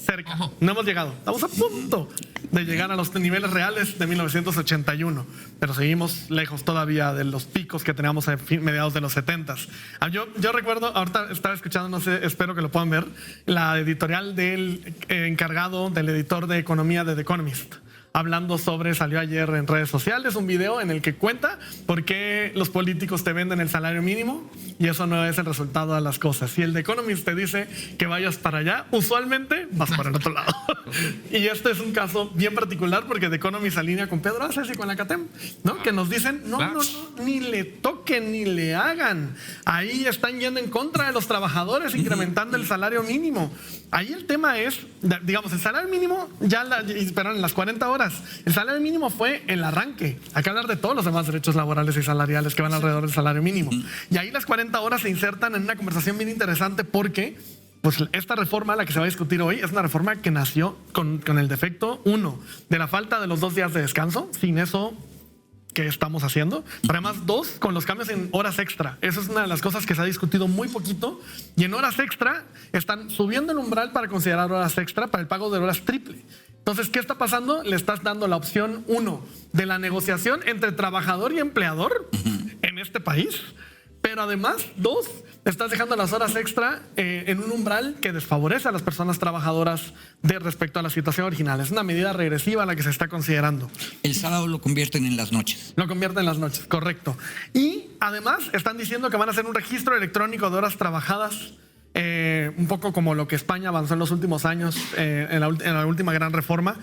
Cerca. No hemos llegado. Estamos a punto de llegar a los niveles reales de 1981, pero seguimos lejos todavía de los picos que teníamos a mediados de los 70s. Yo recuerdo, ahorita estaba escuchando, no sé, espero que lo puedan ver, la editorial del encargado del editor de economía de The Economist, hablando sobre, salió ayer en redes sociales, un video en el que cuenta por qué los políticos te venden el salario mínimo y eso no es el resultado de las cosas. Si el The Economist te dice que vayas para allá, usualmente vas para el otro lado. Y este es un caso bien particular porque The Economist se alinea con Pedro Aces y con la CATEM, ¿no? Que nos dicen, no, ni le toquen, ni le hagan. Ahí están yendo en contra de los trabajadores, incrementando el salario mínimo. Ahí el tema es, digamos, el salario mínimo, en las 40 horas, el salario mínimo fue el arranque. Hay que hablar de todos los demás derechos laborales y salariales que van alrededor del salario mínimo. Y ahí las 40 horas se insertan en una conversación bien interesante porque pues esta reforma, la que se va a discutir hoy, es una reforma que nació con el defecto, 1, de la falta de los 2 días de descanso. Sin eso, ¿qué estamos haciendo? Pero además, 2, con los cambios en horas extra. Esa es una de las cosas que se ha discutido muy poquito. Y en horas extra están subiendo el umbral para considerar horas extra para el pago de horas triple. Entonces, ¿qué está pasando? Le estás dando la opción 1 de la negociación entre trabajador y empleador en este país. Pero además, 2, estás dejando las horas extra en un umbral que desfavorece a las personas trabajadoras respecto a la situación original. Es una medida regresiva la que se está considerando. El sábado lo convierten en las noches. Lo convierten en las noches, correcto. Y además están diciendo que van a hacer un registro electrónico de horas trabajadas, un poco como lo que España avanzó en los últimos años en la última gran reforma,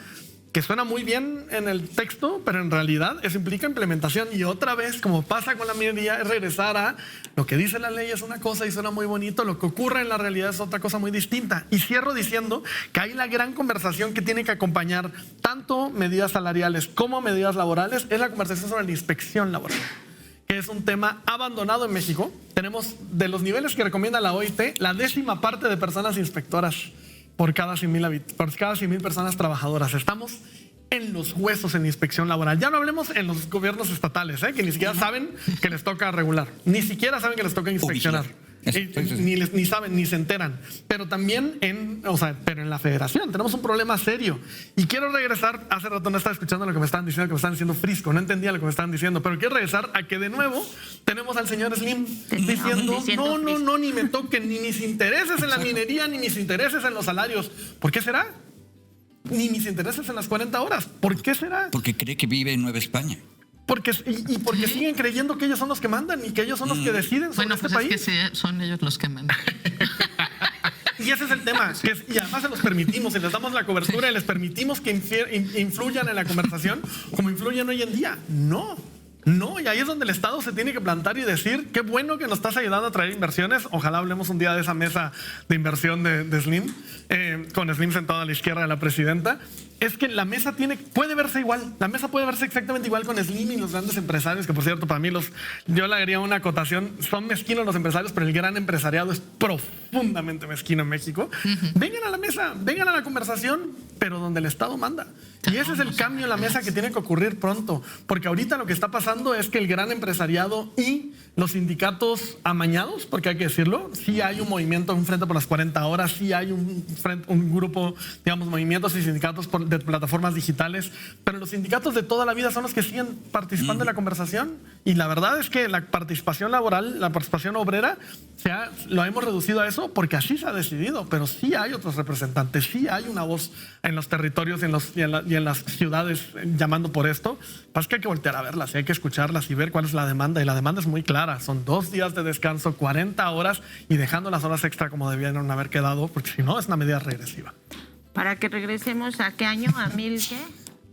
que suena muy bien en el texto, pero en realidad eso implica implementación. Y otra vez, como pasa con la minería, es regresar a lo que dice la ley es una cosa y suena muy bonito, lo que ocurre en la realidad es otra cosa muy distinta. Y cierro diciendo que hay la gran conversación que tiene que acompañar tanto medidas salariales como medidas laborales, es la conversación sobre la inspección laboral, que es un tema abandonado en México. Tenemos, de los niveles que recomienda la OIT, la 10ª parte de personas inspectoras por cada 100,000 personas trabajadoras. Estamos en los huesos en inspección laboral. Ya no hablemos en los gobiernos estatales, que ni siquiera saben que les toca regular, ni siquiera saben que les toca inspeccionar. Ni saben, ni se enteran. Pero también pero en la federación tenemos un problema serio. Y quiero regresar, hace rato no estaba escuchando lo que me estaban diciendo, que me estaban diciendo frisco, no entendía lo que me estaban diciendo, pero quiero regresar a que de nuevo tenemos al señor Slim diciendo no, ni me toquen, ni mis intereses en la minería, ni mis intereses en los salarios. ¿Por qué será? Ni mis intereses en las 40 horas. ¿Por qué será? Porque cree que vive en Nueva España. Porque siguen creyendo que ellos son los que mandan y que ellos son los que deciden sobre este país. Es que sí, son ellos los que mandan. y ese es el tema. Y además se los permitimos, y les damos la cobertura y les permitimos que influyan en la conversación como influyen hoy en día. No, y ahí es donde el Estado se tiene que plantar y decir, qué bueno que nos estás ayudando a traer inversiones. Ojalá hablemos un día de esa mesa de inversión de Slim, con Slim sentado a la izquierda de la presidenta. Es que la mesa puede verse igual. La mesa puede verse exactamente igual con Slim y los grandes empresarios, que por cierto, para mí yo le haría una acotación. Son mezquinos los empresarios, pero el gran empresariado es profundamente mezquino en México. Vengan a la mesa, vengan a la conversación, pero donde el Estado manda. Y ese es el cambio en la mesa que tiene que ocurrir pronto, porque ahorita lo que está pasando es que el gran empresariado y los sindicatos amañados, porque hay que decirlo, sí hay un movimiento, un frente por las 40 horas, sí hay un grupo, digamos, movimientos y sindicatos de plataformas digitales, pero los sindicatos de toda la vida son los que siguen participando en la conversación, y la verdad es que la participación laboral, la participación obrera, lo hemos reducido a eso porque así se ha decidido, pero sí hay otros representantes, sí hay una voz en los territorios y en las ciudades llamando por esto. Pasa que hay que voltear a verlas, hay que escucharlas y ver cuál es la demanda, y la demanda es muy clara. Son 2 días de descanso, 40 horas y dejando las horas extra como debieron haber quedado, porque si no es una medida regresiva. Para que regresemos a qué año, a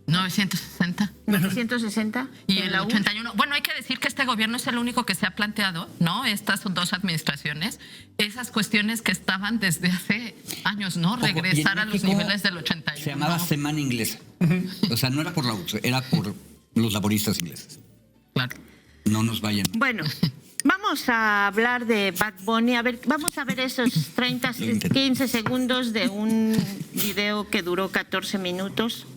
960. 960. Y el 81. Bueno, hay que decir que este gobierno es el único que se ha planteado, ¿no? Estas son 2 administraciones, esas cuestiones que estaban desde hace años, ¿no? Regresar a los niveles del 81. Se llamaba Semana Inglesa. O sea, no era por la URSS, era por los laboristas ingleses. Claro. No nos vayan. Bueno, vamos a hablar de Bad Bunny. Vamos a ver esos 15 segundos de un video que duró 14 minutos.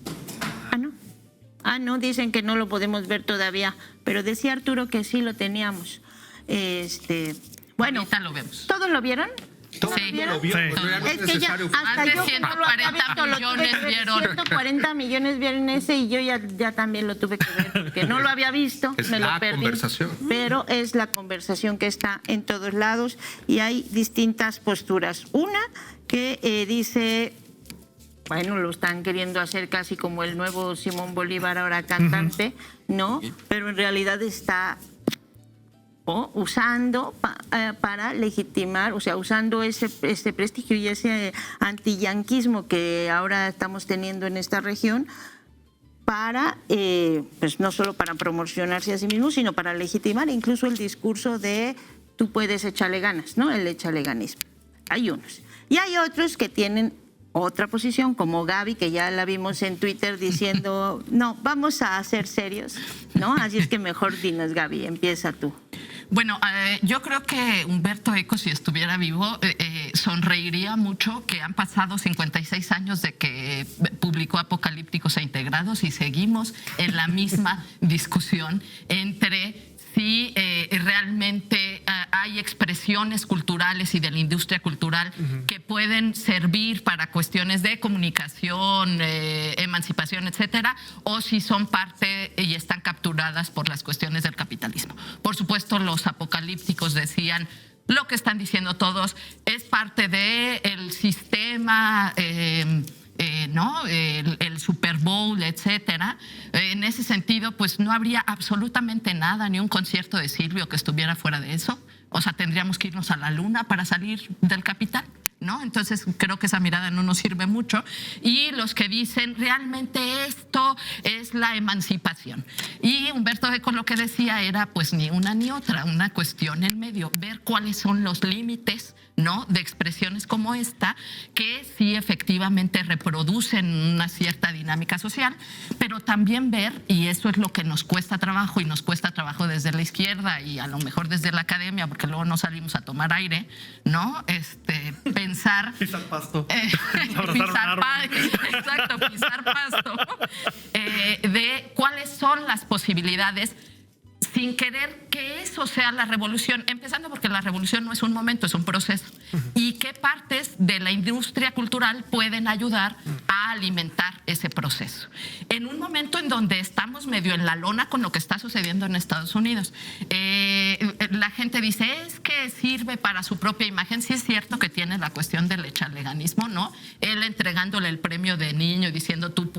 No, dicen que no lo podemos ver todavía, pero decía Arturo que sí lo teníamos. Bueno, ahorita lo vemos. ¿Todos lo vieron? Todo Sí. lo vio, Sí. porque ya no es Es que ya, necesario. hasta Más de yo que no lo había 140 visto, lo tuve que ver. millones vieron. 140 millones vieron ese, y yo ya también lo tuve que ver porque no lo había visto, Es me lo la perdí. conversación. Pero es la conversación que está en todos lados y hay distintas posturas. Una que dice, bueno, lo están queriendo hacer casi como el nuevo Simón Bolívar, ahora cantante, ¿no? Pero en realidad está usando para legitimar, o sea, usando ese prestigio y ese antiyanquismo que ahora estamos teniendo en esta región para, pues no solo para promocionarse a sí mismo, sino para legitimar incluso el discurso de tú puedes echarle ganas, ¿no? El échale ganismo. Hay unos. Y hay otros que tienen otra posición, como Gaby, que ya la vimos en Twitter diciendo, no, vamos a ser serios, ¿no? Así es que mejor dinos, Gaby, empieza tú. Bueno, yo creo que Humberto Eco, si estuviera vivo, sonreiría mucho que han pasado 56 años de que publicó Apocalípticos e Integrados y seguimos en la misma discusión entre si realmente hay expresiones culturales y de la industria cultural que pueden servir para cuestiones de comunicación, emancipación, etcétera, o si son parte y están capturadas por las cuestiones del capitalismo. Por supuesto, los apocalípticos decían lo que están diciendo todos, es parte del sistema, ¿no? El Super Bowl, etcétera. En ese sentido, pues no habría absolutamente nada, ni un concierto de Silvio que estuviera fuera de eso. O sea, tendríamos que irnos a la luna para salir del capital, ¿no? Entonces creo que esa mirada no nos sirve mucho. Y los que dicen realmente esto es la emancipación. Y Humberto Eco lo que decía era pues ni una ni otra, una cuestión en medio, ver cuáles son los límites, ¿no? De expresiones como esta, que sí efectivamente reproducen una cierta dinámica social, pero también ver, y eso es lo que nos cuesta trabajo, y nos cuesta trabajo desde la izquierda y a lo mejor desde la academia, porque luego no salimos a tomar aire, ¿no? Pensar... Pisar pasto. Pisar pasto. De cuáles son las posibilidades sin querer que eso sea la revolución, empezando porque la revolución no es un momento, es un proceso. Y qué partes de la industria cultural pueden ayudar a alimentar ese proceso. En un momento en donde estamos medio en la lona con lo que está sucediendo en Estados Unidos, la gente dice, es que sirve para su propia imagen. Sí es cierto que tiene la cuestión del echaleganismo, ¿no? Él entregándole el premio de niño y diciendo, tú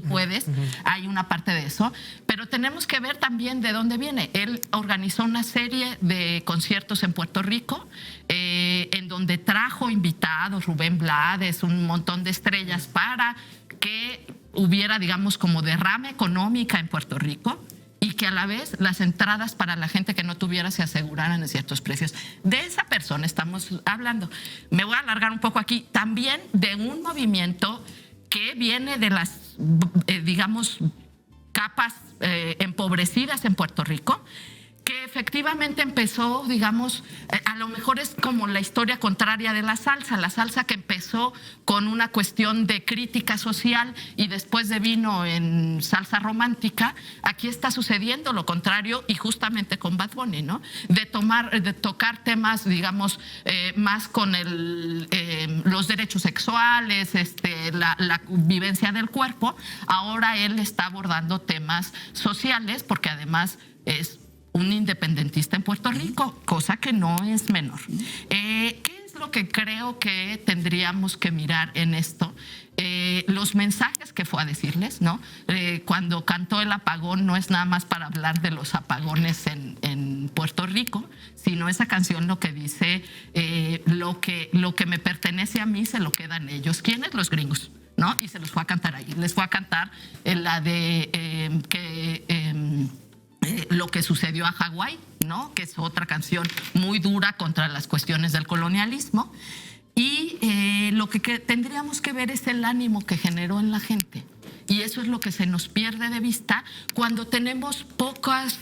puedes, hay una parte de eso, pero tenemos que ver también de dónde viene. Él organizó realizó una serie de conciertos en Puerto Rico, en donde trajo invitados, Rubén Blades, un montón de estrellas, para que hubiera, digamos, como derrama económica en Puerto Rico, y que a la vez las entradas para la gente que no tuviera se aseguraran en ciertos precios. De esa persona estamos hablando. Me voy a alargar un poco aquí. También de un movimiento que viene de las, digamos, capas empobrecidas en Puerto Rico, que efectivamente empezó, digamos, a lo mejor es como la historia contraria de la salsa que empezó con una cuestión de crítica social y después devino en salsa romántica. Aquí está sucediendo lo contrario, y justamente con Bad Bunny, ¿no? De tocar temas, digamos, más con los derechos sexuales, la vivencia del cuerpo. Ahora él está abordando temas sociales, porque además es un independentista en Puerto Rico, cosa que no es menor. ¿Qué es lo que creo que tendríamos que mirar en esto? Los mensajes que fue a decirles, ¿no? Cuando cantó el apagón, no es nada más para hablar de los apagones en Puerto Rico, sino esa canción lo que dice, lo que me pertenece a mí se lo quedan ellos. ¿Quiénes? Los gringos, ¿no? Y se los fue a cantar ahí. Les fue a cantar la de lo que sucedió a Hawái, ¿no? Que es otra canción muy dura contra las cuestiones del colonialismo. Y lo que tendríamos que ver es el ánimo que generó en la gente. Y eso es lo que se nos pierde de vista cuando tenemos pocas,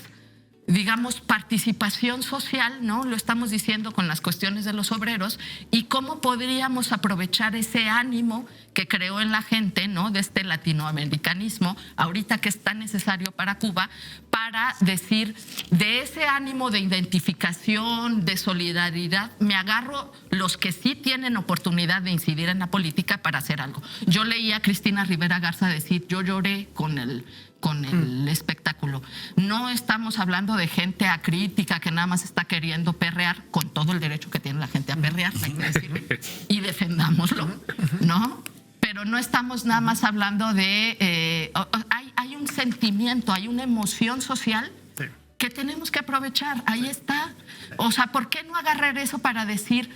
digamos, participación social, ¿no? Lo estamos diciendo con las cuestiones de los obreros, y cómo podríamos aprovechar ese ánimo que creó en la gente, ¿no? De este latinoamericanismo, ahorita que es tan necesario para Cuba, para decir, de ese ánimo de identificación, de solidaridad, me agarro los que sí tienen oportunidad de incidir en la política para hacer algo. Yo leía a Cristina Rivera Garza decir, yo lloré con el espectáculo. No estamos hablando de gente acrítica que nada más está queriendo perrear, con todo el derecho que tiene la gente a perrear, hay que decirlo, y defendámoslo, ¿no? Pero no estamos nada más hablando de... hay un sentimiento, hay una emoción social que tenemos que aprovechar. Ahí está. O sea, ¿por qué no agarrar eso para decir,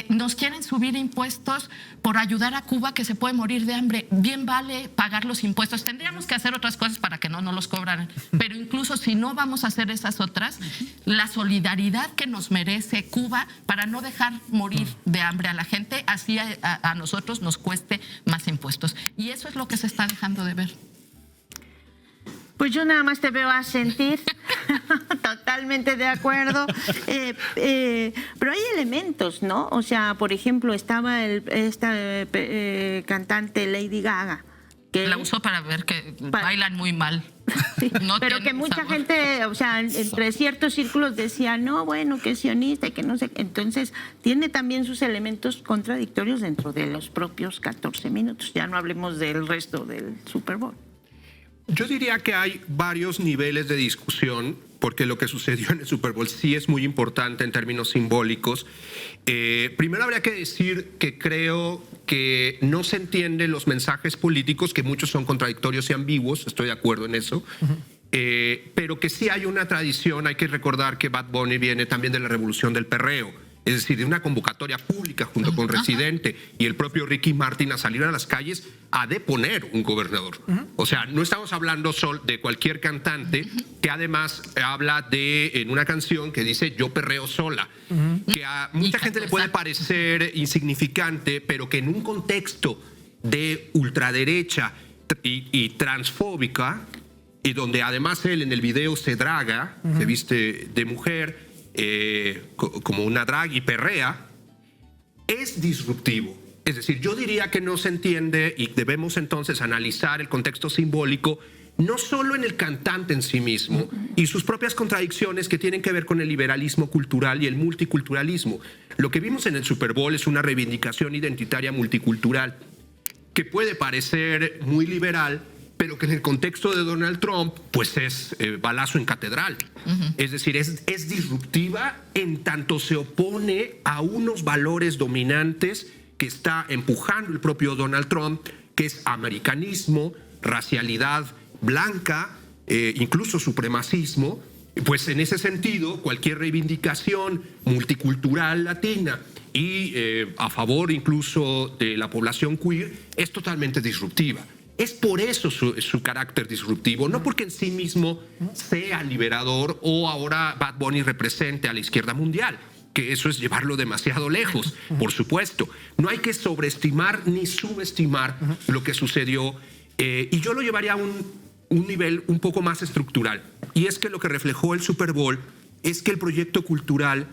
nos quieren subir impuestos por ayudar a Cuba, que se puede morir de hambre? Bien vale pagar los impuestos. Tendríamos que hacer otras cosas para que no nos los cobraran. Pero incluso si no vamos a hacer esas otras, la solidaridad que nos merece Cuba para no dejar morir de hambre a la gente, así a nosotros nos cueste más impuestos. Y eso es lo que se está dejando de ver. Pues yo nada más te veo a sentir, totalmente de acuerdo, pero hay elementos, ¿no? O sea, por ejemplo, estaba esta cantante Lady Gaga. Que la usó para ver que bailan muy mal. Sí, no pero que mucha sabor. gente, o sea, entre ciertos círculos decía, no, bueno, que es sionista y que no sé. Entonces, tiene también sus elementos contradictorios dentro de los propios 14 minutos. Ya no hablemos del resto del Super Bowl. Yo diría que hay varios niveles de discusión, porque lo que sucedió en el Super Bowl sí es muy importante en términos simbólicos. Primero habría que decir que creo que no se entienden los mensajes políticos, que muchos son contradictorios y ambiguos, estoy de acuerdo en eso, pero que sí hay una tradición. Hay que recordar que Bad Bunny viene también de la revolución del perreo, es decir, de una convocatoria pública junto con Residente y el propio Ricky Martin a salir a las calles a deponer un gobernador. O sea, no estamos hablando solo de cualquier cantante, que además habla en una canción que dice yo perreo sola, que a mucha gente le puede parecer insignificante, pero que en un contexto de ultraderecha y transfóbica, y donde además él en el video se draga, se viste de mujer, como una drag y perrea, es disruptivo. Es decir, yo diría que no se entiende, y debemos entonces analizar el contexto simbólico no solo en el cantante en sí mismo y sus propias contradicciones que tienen que ver con el liberalismo cultural y el multiculturalismo. Lo que vimos en el Super Bowl es una reivindicación identitaria multicultural que puede parecer muy liberal, pero que en el contexto de Donald Trump pues es balazo en catedral. Es decir, es disruptiva en tanto se opone a unos valores dominantes que está empujando el propio Donald Trump, que es americanismo, racialidad blanca, incluso supremacismo, Pues en ese sentido, cualquier reivindicación multicultural latina y a favor incluso de la población queer es totalmente disruptiva. Es por eso su carácter disruptivo, no porque en sí mismo sea liberador o ahora Bad Bunny represente a la izquierda mundial, que eso es llevarlo demasiado lejos, por supuesto. No hay que sobreestimar ni subestimar lo que sucedió y yo lo llevaría a un nivel un poco más estructural. Y es que lo que reflejó el Super Bowl es que el proyecto cultural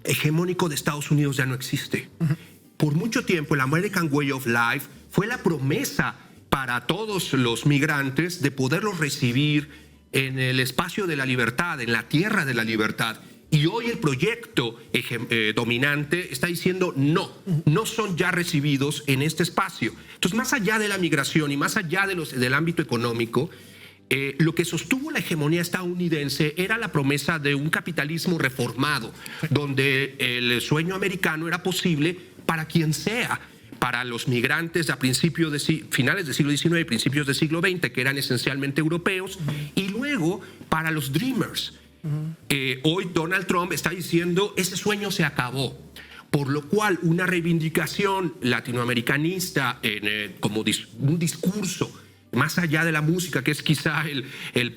hegemónico de Estados Unidos ya no existe. Por mucho tiempo el American Way of Life fue la promesa para todos los migrantes de poderlos recibir en el espacio de la libertad, en la tierra de la libertad. Y hoy el proyecto dominante está diciendo no son ya recibidos en este espacio. Entonces, más allá de la migración y más allá del ámbito económico, lo que sostuvo la hegemonía estadounidense era la promesa de un capitalismo reformado, donde el sueño americano era posible para quien sea, para los migrantes a finales del siglo XIX y principios del siglo XX, que eran esencialmente europeos, y luego para los dreamers. Hoy Donald Trump está diciendo ese sueño se acabó, por lo cual una reivindicación latinoamericanista como un discurso más allá de la música, que es quizá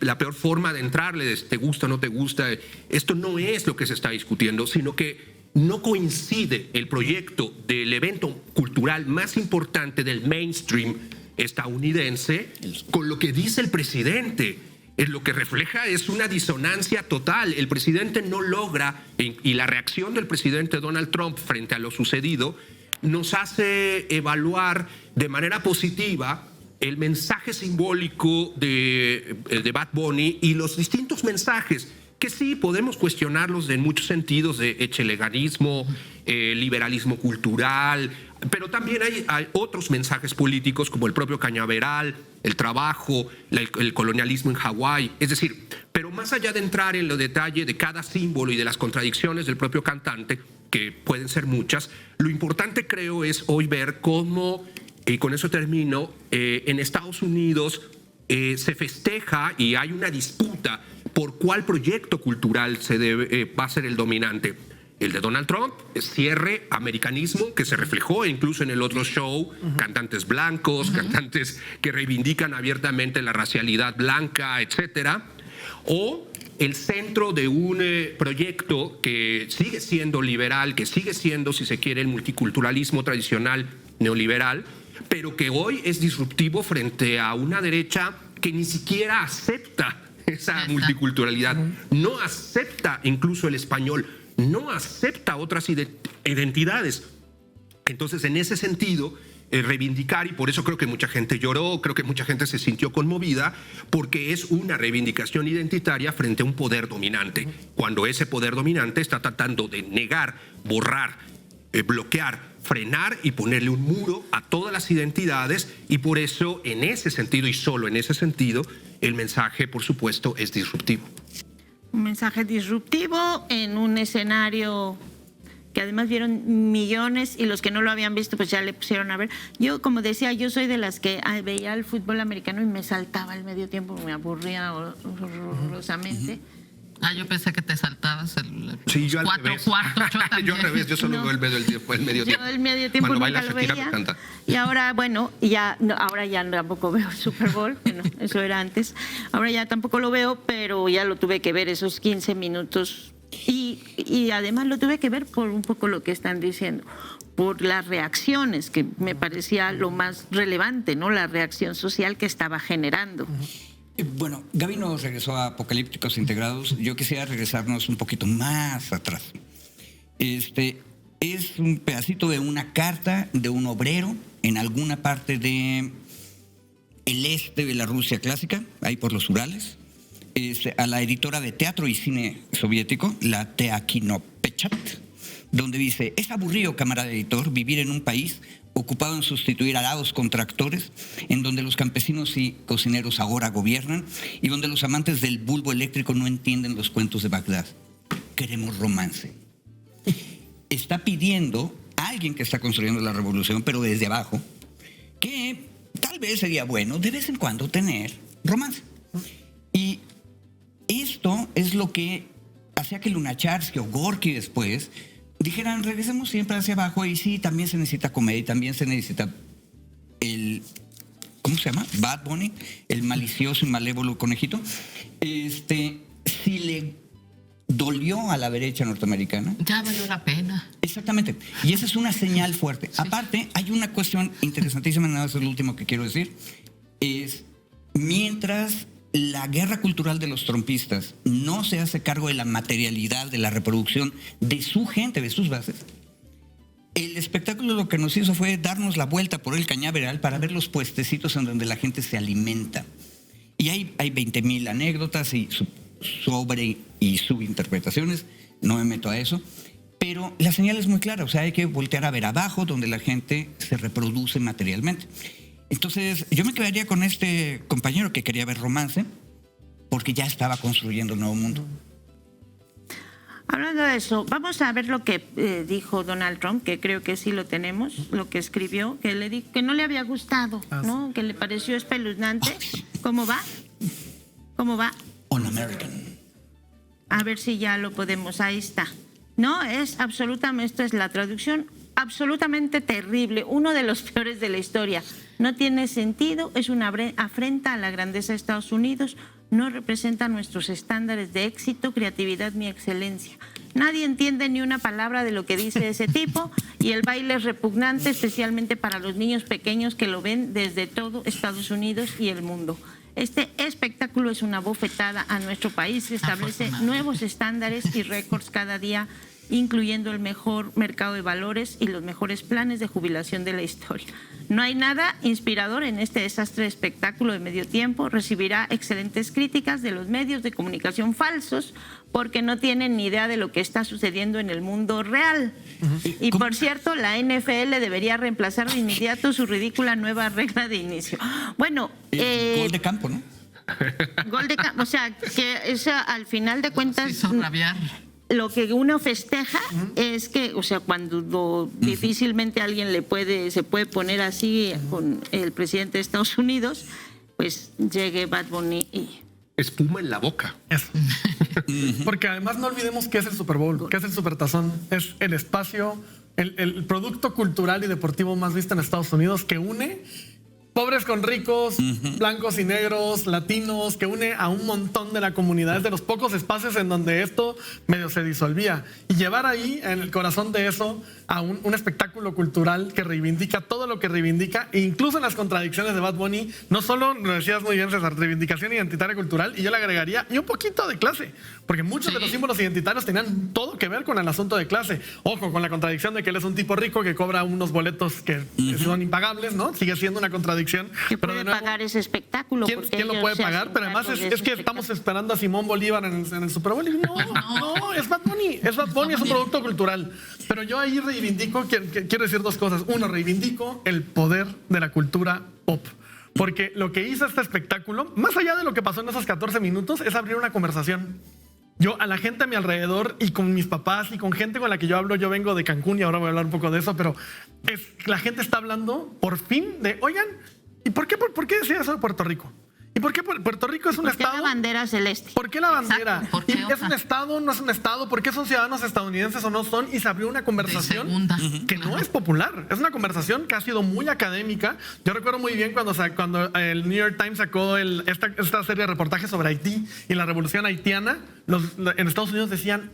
la peor forma de entrarle, de te gusta o no te gusta, esto no es lo que se está discutiendo, sino que no coincide el proyecto del evento cultural más importante del mainstream estadounidense con lo que dice el presidente. Lo que refleja es una disonancia total. El presidente no logra, y la reacción del presidente Donald Trump frente a lo sucedido nos hace evaluar de manera positiva el mensaje simbólico de Bad Bunny y los distintos mensajes que sí podemos cuestionarlos en muchos sentidos, de echeleganismo, liberalismo cultural, pero también hay otros mensajes políticos como el propio cañaveral, el trabajo, el colonialismo en Hawái. Es decir, pero más allá de entrar en los detalles de cada símbolo y de las contradicciones del propio cantante, que pueden ser muchas, lo importante creo es hoy ver cómo, y con eso termino, en Estados Unidos se festeja y hay una disputa por cuál proyecto cultural va a ser el dominante. El de Donald Trump, cierre, americanismo, que se reflejó incluso en el otro show, cantantes blancos, cantantes que reivindican abiertamente la racialidad blanca, etcétera, o el centro de un proyecto que sigue siendo liberal, que sigue siendo, si se quiere, el multiculturalismo tradicional neoliberal, pero que hoy es disruptivo frente a una derecha que ni siquiera acepta esa multiculturalidad, no acepta incluso el español, no acepta otras identidades. Entonces, en ese sentido, reivindicar, y por eso creo que mucha gente lloró, creo que mucha gente se sintió conmovida, porque es una reivindicación identitaria frente a un poder dominante, cuando ese poder dominante está tratando de negar, borrar, bloquear, frenar y ponerle un muro a todas las identidades, y por eso, en ese sentido y solo en ese sentido, el mensaje, por supuesto, es disruptivo. Un mensaje disruptivo en un escenario que además vieron millones, y los que no lo habían visto pues ya le pusieron a ver. Yo, como decía, yo soy de las que veía el fútbol americano y me saltaba el medio tiempo, me aburría horrorosamente. Yo pensé que te saltabas sí, yo 4 cuartos. Yo al revés, yo solo veo el medio tiempo. Yo el medio tiempo Cuando nunca baila lo Shakira veía. me encanta. Y ahora, bueno, ahora ya tampoco veo el Super Bowl, bueno, eso era antes. Ahora ya tampoco lo veo, pero ya lo tuve que ver esos 15 minutos. Y además lo tuve que ver por un poco lo que están diciendo, por las reacciones, que me parecía lo más relevante, ¿no? La reacción social que estaba generando. Bueno, Gaby nos regresó a Apocalípticos Integrados. Yo quisiera regresarnos un poquito más atrás. Es un pedacito de una carta de un obrero en alguna parte de el este de la Rusia clásica, ahí por los Urales, a la editora de teatro y cine soviético, la Teakinopechat, donde dice: es aburrido, camarada editor, vivir en un país ocupado en sustituir arados con tractores, en donde los campesinos y cocineros ahora gobiernan y donde los amantes del bulbo eléctrico no entienden los cuentos de Bagdad. Queremos romance. Está pidiendo a alguien que está construyendo la revolución, pero desde abajo, que tal vez sería bueno de vez en cuando tener romance. Y es esto es lo que hacía que Lunacharsky o Gorky después dijeran, regresemos siempre hacia abajo y sí, también se necesita comer y también se necesita el... ¿Cómo se llama? Bad Bunny, el malicioso y malévolo conejito. Si le dolió a la derecha norteamericana. Ya valió la pena. Exactamente. Y esa es una señal fuerte. Sí. Aparte, hay una cuestión interesantísima, nada más es lo último que quiero decir, es mientras la guerra cultural de los trumpistas no se hace cargo de la materialidad, de la reproducción de su gente, de sus bases, el espectáculo lo que nos hizo fue darnos la vuelta por el cañaveral para ver los puestecitos en donde la gente se alimenta. Y hay 20,000 anécdotas y sobre y subinterpretaciones, no me meto a eso, pero la señal es muy clara, o sea, hay que voltear a ver abajo donde la gente se reproduce materialmente. Entonces, yo me quedaría con este compañero que quería ver romance, porque ya estaba construyendo un nuevo mundo. Hablando de eso, vamos a ver lo que dijo Donald Trump, que creo que sí lo tenemos, lo que escribió, que le dijo que no le había gustado, ¿no? Que le pareció espeluznante. ¿Cómo va? ¿Cómo va? On American. A ver si ya lo podemos, ahí está. No, es absolutamente, esta es la traducción, absolutamente terrible, uno de los peores de la historia. No tiene sentido, es una afrenta a la grandeza de Estados Unidos, no representa nuestros estándares de éxito, creatividad ni excelencia. Nadie entiende ni una palabra de lo que dice ese tipo y el baile es repugnante, especialmente para los niños pequeños que lo ven desde todo Estados Unidos y el mundo. Este espectáculo es una bofetada a nuestro país, establece nuevos estándares y récords cada día, incluyendo el mejor mercado de valores y los mejores planes de jubilación de la historia. No hay nada inspirador en este desastre de espectáculo de medio tiempo. Recibirá excelentes críticas de los medios de comunicación falsos porque no tienen ni idea de lo que está sucediendo en el mundo real. Y por cierto, la NFL debería reemplazar de inmediato su ridícula nueva regla de inicio. Bueno, gol de campo, ¿no? Gol de campo, o sea, que esa, al final de cuentas... Hizo rabiar. Lo que uno festeja es que, o sea, cuando difícilmente alguien se puede poner así con el presidente de Estados Unidos, pues llegue Bad Bunny y... Espuma en la boca. Eso. Porque además no olvidemos que es el Super Bowl, que es el Supertazón, es el espacio, el producto cultural y deportivo más visto en Estados Unidos que une pobres con ricos, blancos y negros, latinos, que une a un montón de la comunidad. Es de los pocos espacios en donde esto medio se disolvía. Y llevar ahí, en el corazón de eso, a un espectáculo cultural que reivindica todo lo que reivindica, e incluso en las contradicciones de Bad Bunny, no solo, lo decías muy bien, César, reivindicación identitaria cultural, y yo le agregaría, y un poquito de clase, porque muchos de los símbolos identitarios tenían todo que ver con el asunto de clase. Ojo, con la contradicción de que él es un tipo rico que cobra unos boletos que son impagables, ¿no? Sigue siendo una contradicción. ¿Quién puede pagar ese espectáculo? ¿Quién lo puede pagar? Pero además es que estamos esperando a Simón Bolívar en el Super Bowl. No, es Bad Bunny. Es Bad Bunny, es un producto cultural. Pero yo ahí reivindico, quiero decir dos cosas. Uno, reivindico el poder de la cultura pop. Porque lo que hizo este espectáculo, más allá de lo que pasó en esos 14 minutos, es abrir una conversación. Yo a la gente a mi alrededor y con mis papás y con gente con la que yo hablo, yo vengo de Cancún y ahora voy a hablar un poco de eso, pero la gente está hablando por fin de, oigan, ¿y por qué decía eso de Puerto Rico? ¿Y por qué Puerto Rico es un estado? ¿Por qué la bandera celeste? ¿Por qué la bandera? Exacto, ¿por qué ¿Es un estado? ¿No es un estado? ¿Por qué son ciudadanos estadounidenses o no son? Y se abrió una conversación que no es popular. Es una conversación que ha sido muy académica. Yo recuerdo muy bien cuando el New York Times sacó esta serie de reportajes sobre Haití y la revolución haitiana. En Estados Unidos decían,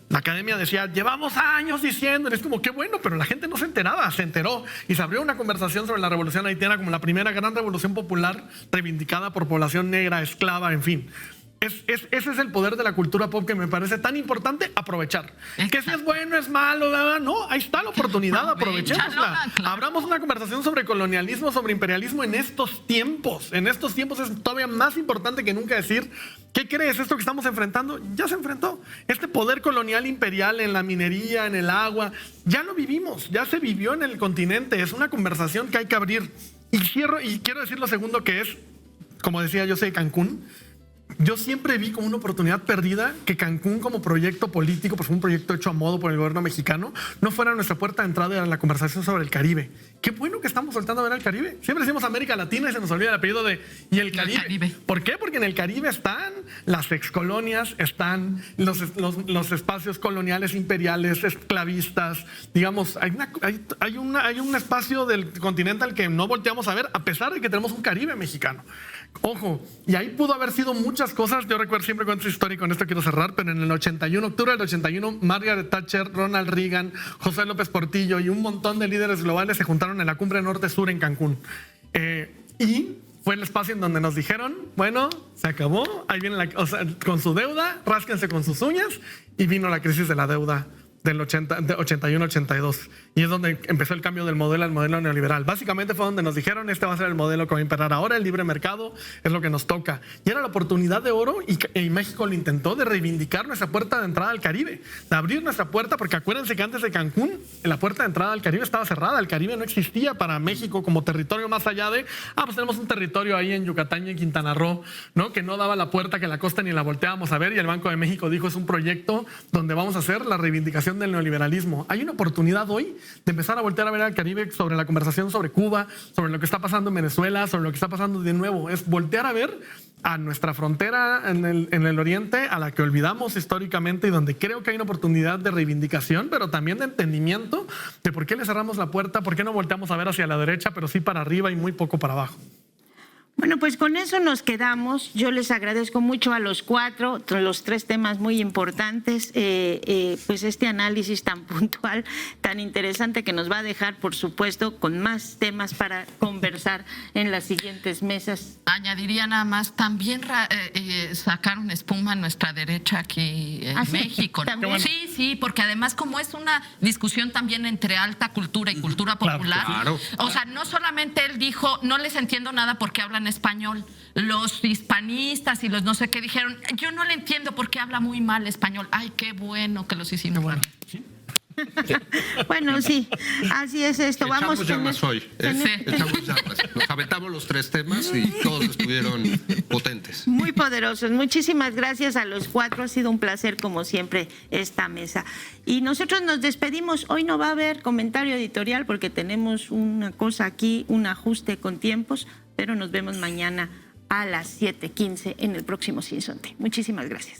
la academia decía, llevamos años diciendo, es como, qué bueno, pero la gente no se enteraba, se enteró. Y se abrió una conversación sobre la revolución haitiana como la primera gran revolución popular reivindicada por población negra, esclava, en fin. Ese es el poder de la cultura pop que me parece tan importante aprovechar. Que si es bueno, es malo, no, ahí está la oportunidad, aprovechémosla. Claro. Abramos una conversación sobre colonialismo, sobre imperialismo en estos tiempos. En estos tiempos es todavía más importante que nunca decir, ¿qué crees? Esto que estamos enfrentando, ya se enfrentó. Este poder colonial imperial en la minería, en el agua, ya lo vivimos, ya se vivió en el continente. Es una conversación que hay que abrir. Y quiero decir lo segundo, que es, como decía, yo soy de Cancún. yo siempre vi como una oportunidad perdida que Cancún como proyecto político, pues un proyecto hecho a modo por el gobierno mexicano, no fuera nuestra puerta de entrada a la conversación sobre el Caribe. Qué bueno que estamos soltando a ver al Caribe. Siempre decimos América Latina y se nos olvida el apellido de y el Caribe. ¿Por qué? Porque en el Caribe están las excolonias, están los espacios coloniales imperiales, esclavistas. Digamos, hay un espacio del continente al que no volteamos a ver, a pesar de que tenemos un Caribe mexicano. Ojo, y ahí pudo haber sido muchas cosas. Yo recuerdo, siempre cuento esa historia y con esto quiero cerrar, pero en el 81, octubre del 81, Margaret Thatcher, Ronald Reagan, José López Portillo y un montón de líderes globales se juntaron en la cumbre norte-sur en Cancún. Y fue el espacio en donde nos dijeron, bueno, se acabó, ahí viene con su deuda, rásquense con sus uñas, y vino la crisis de la deuda del 81-82. Y es donde empezó el cambio del modelo al modelo neoliberal. Básicamente fue donde nos dijeron, este va a ser el modelo que va a imperar ahora, el libre mercado es lo que nos toca. Y era la oportunidad de oro y México lo intentó, de reivindicar nuestra puerta de entrada al Caribe, de abrir nuestra puerta, porque acuérdense que antes de Cancún, la puerta de entrada al Caribe estaba cerrada. El Caribe no existía para México como territorio más allá de, pues tenemos un territorio ahí en Yucatán y en Quintana Roo, ¿no? Que no daba la puerta, que la costa ni la volteábamos a ver, y el Banco de México dijo, es un proyecto donde vamos a hacer la reivindicación del neoliberalismo. Hay una oportunidad hoy de empezar a voltear a ver al Caribe sobre la conversación sobre Cuba, sobre lo que está pasando en Venezuela, sobre lo que está pasando de nuevo. Es voltear a ver a nuestra frontera en el oriente, a la que olvidamos históricamente y donde creo que hay una oportunidad de reivindicación, pero también de entendimiento de por qué le cerramos la puerta, por qué no volteamos a ver hacia la derecha, pero sí para arriba y muy poco para abajo. Bueno, pues con eso nos quedamos. Yo les agradezco mucho a los cuatro, los tres temas muy importantes, pues este análisis tan puntual, tan interesante que nos va a dejar, por supuesto, con más temas para conversar en las siguientes mesas. Añadiría nada más, también sacaron espuma a nuestra derecha aquí en México. Sí, sí, porque además como es una discusión también entre alta cultura y cultura popular, claro. O sea, no solamente él dijo, no les entiendo nada porque hablan español, los hispanistas y los no sé qué dijeron, yo no le entiendo porque habla muy mal español. Ay, qué bueno que los hicimos. Bueno. ¿Sí? Bueno, sí, así es esto. Echamos llamas hoy. Sí. Echamos llamas. Nos aventamos los tres temas y todos estuvieron potentes. Muy poderosos. Muchísimas gracias a los cuatro. Ha sido un placer, como siempre, esta mesa. Y nosotros nos despedimos. Hoy no va a haber comentario editorial porque tenemos una cosa aquí, un ajuste con tiempos, pero nos vemos mañana a las 7:15 en el próximo Sinsonte. Muchísimas gracias.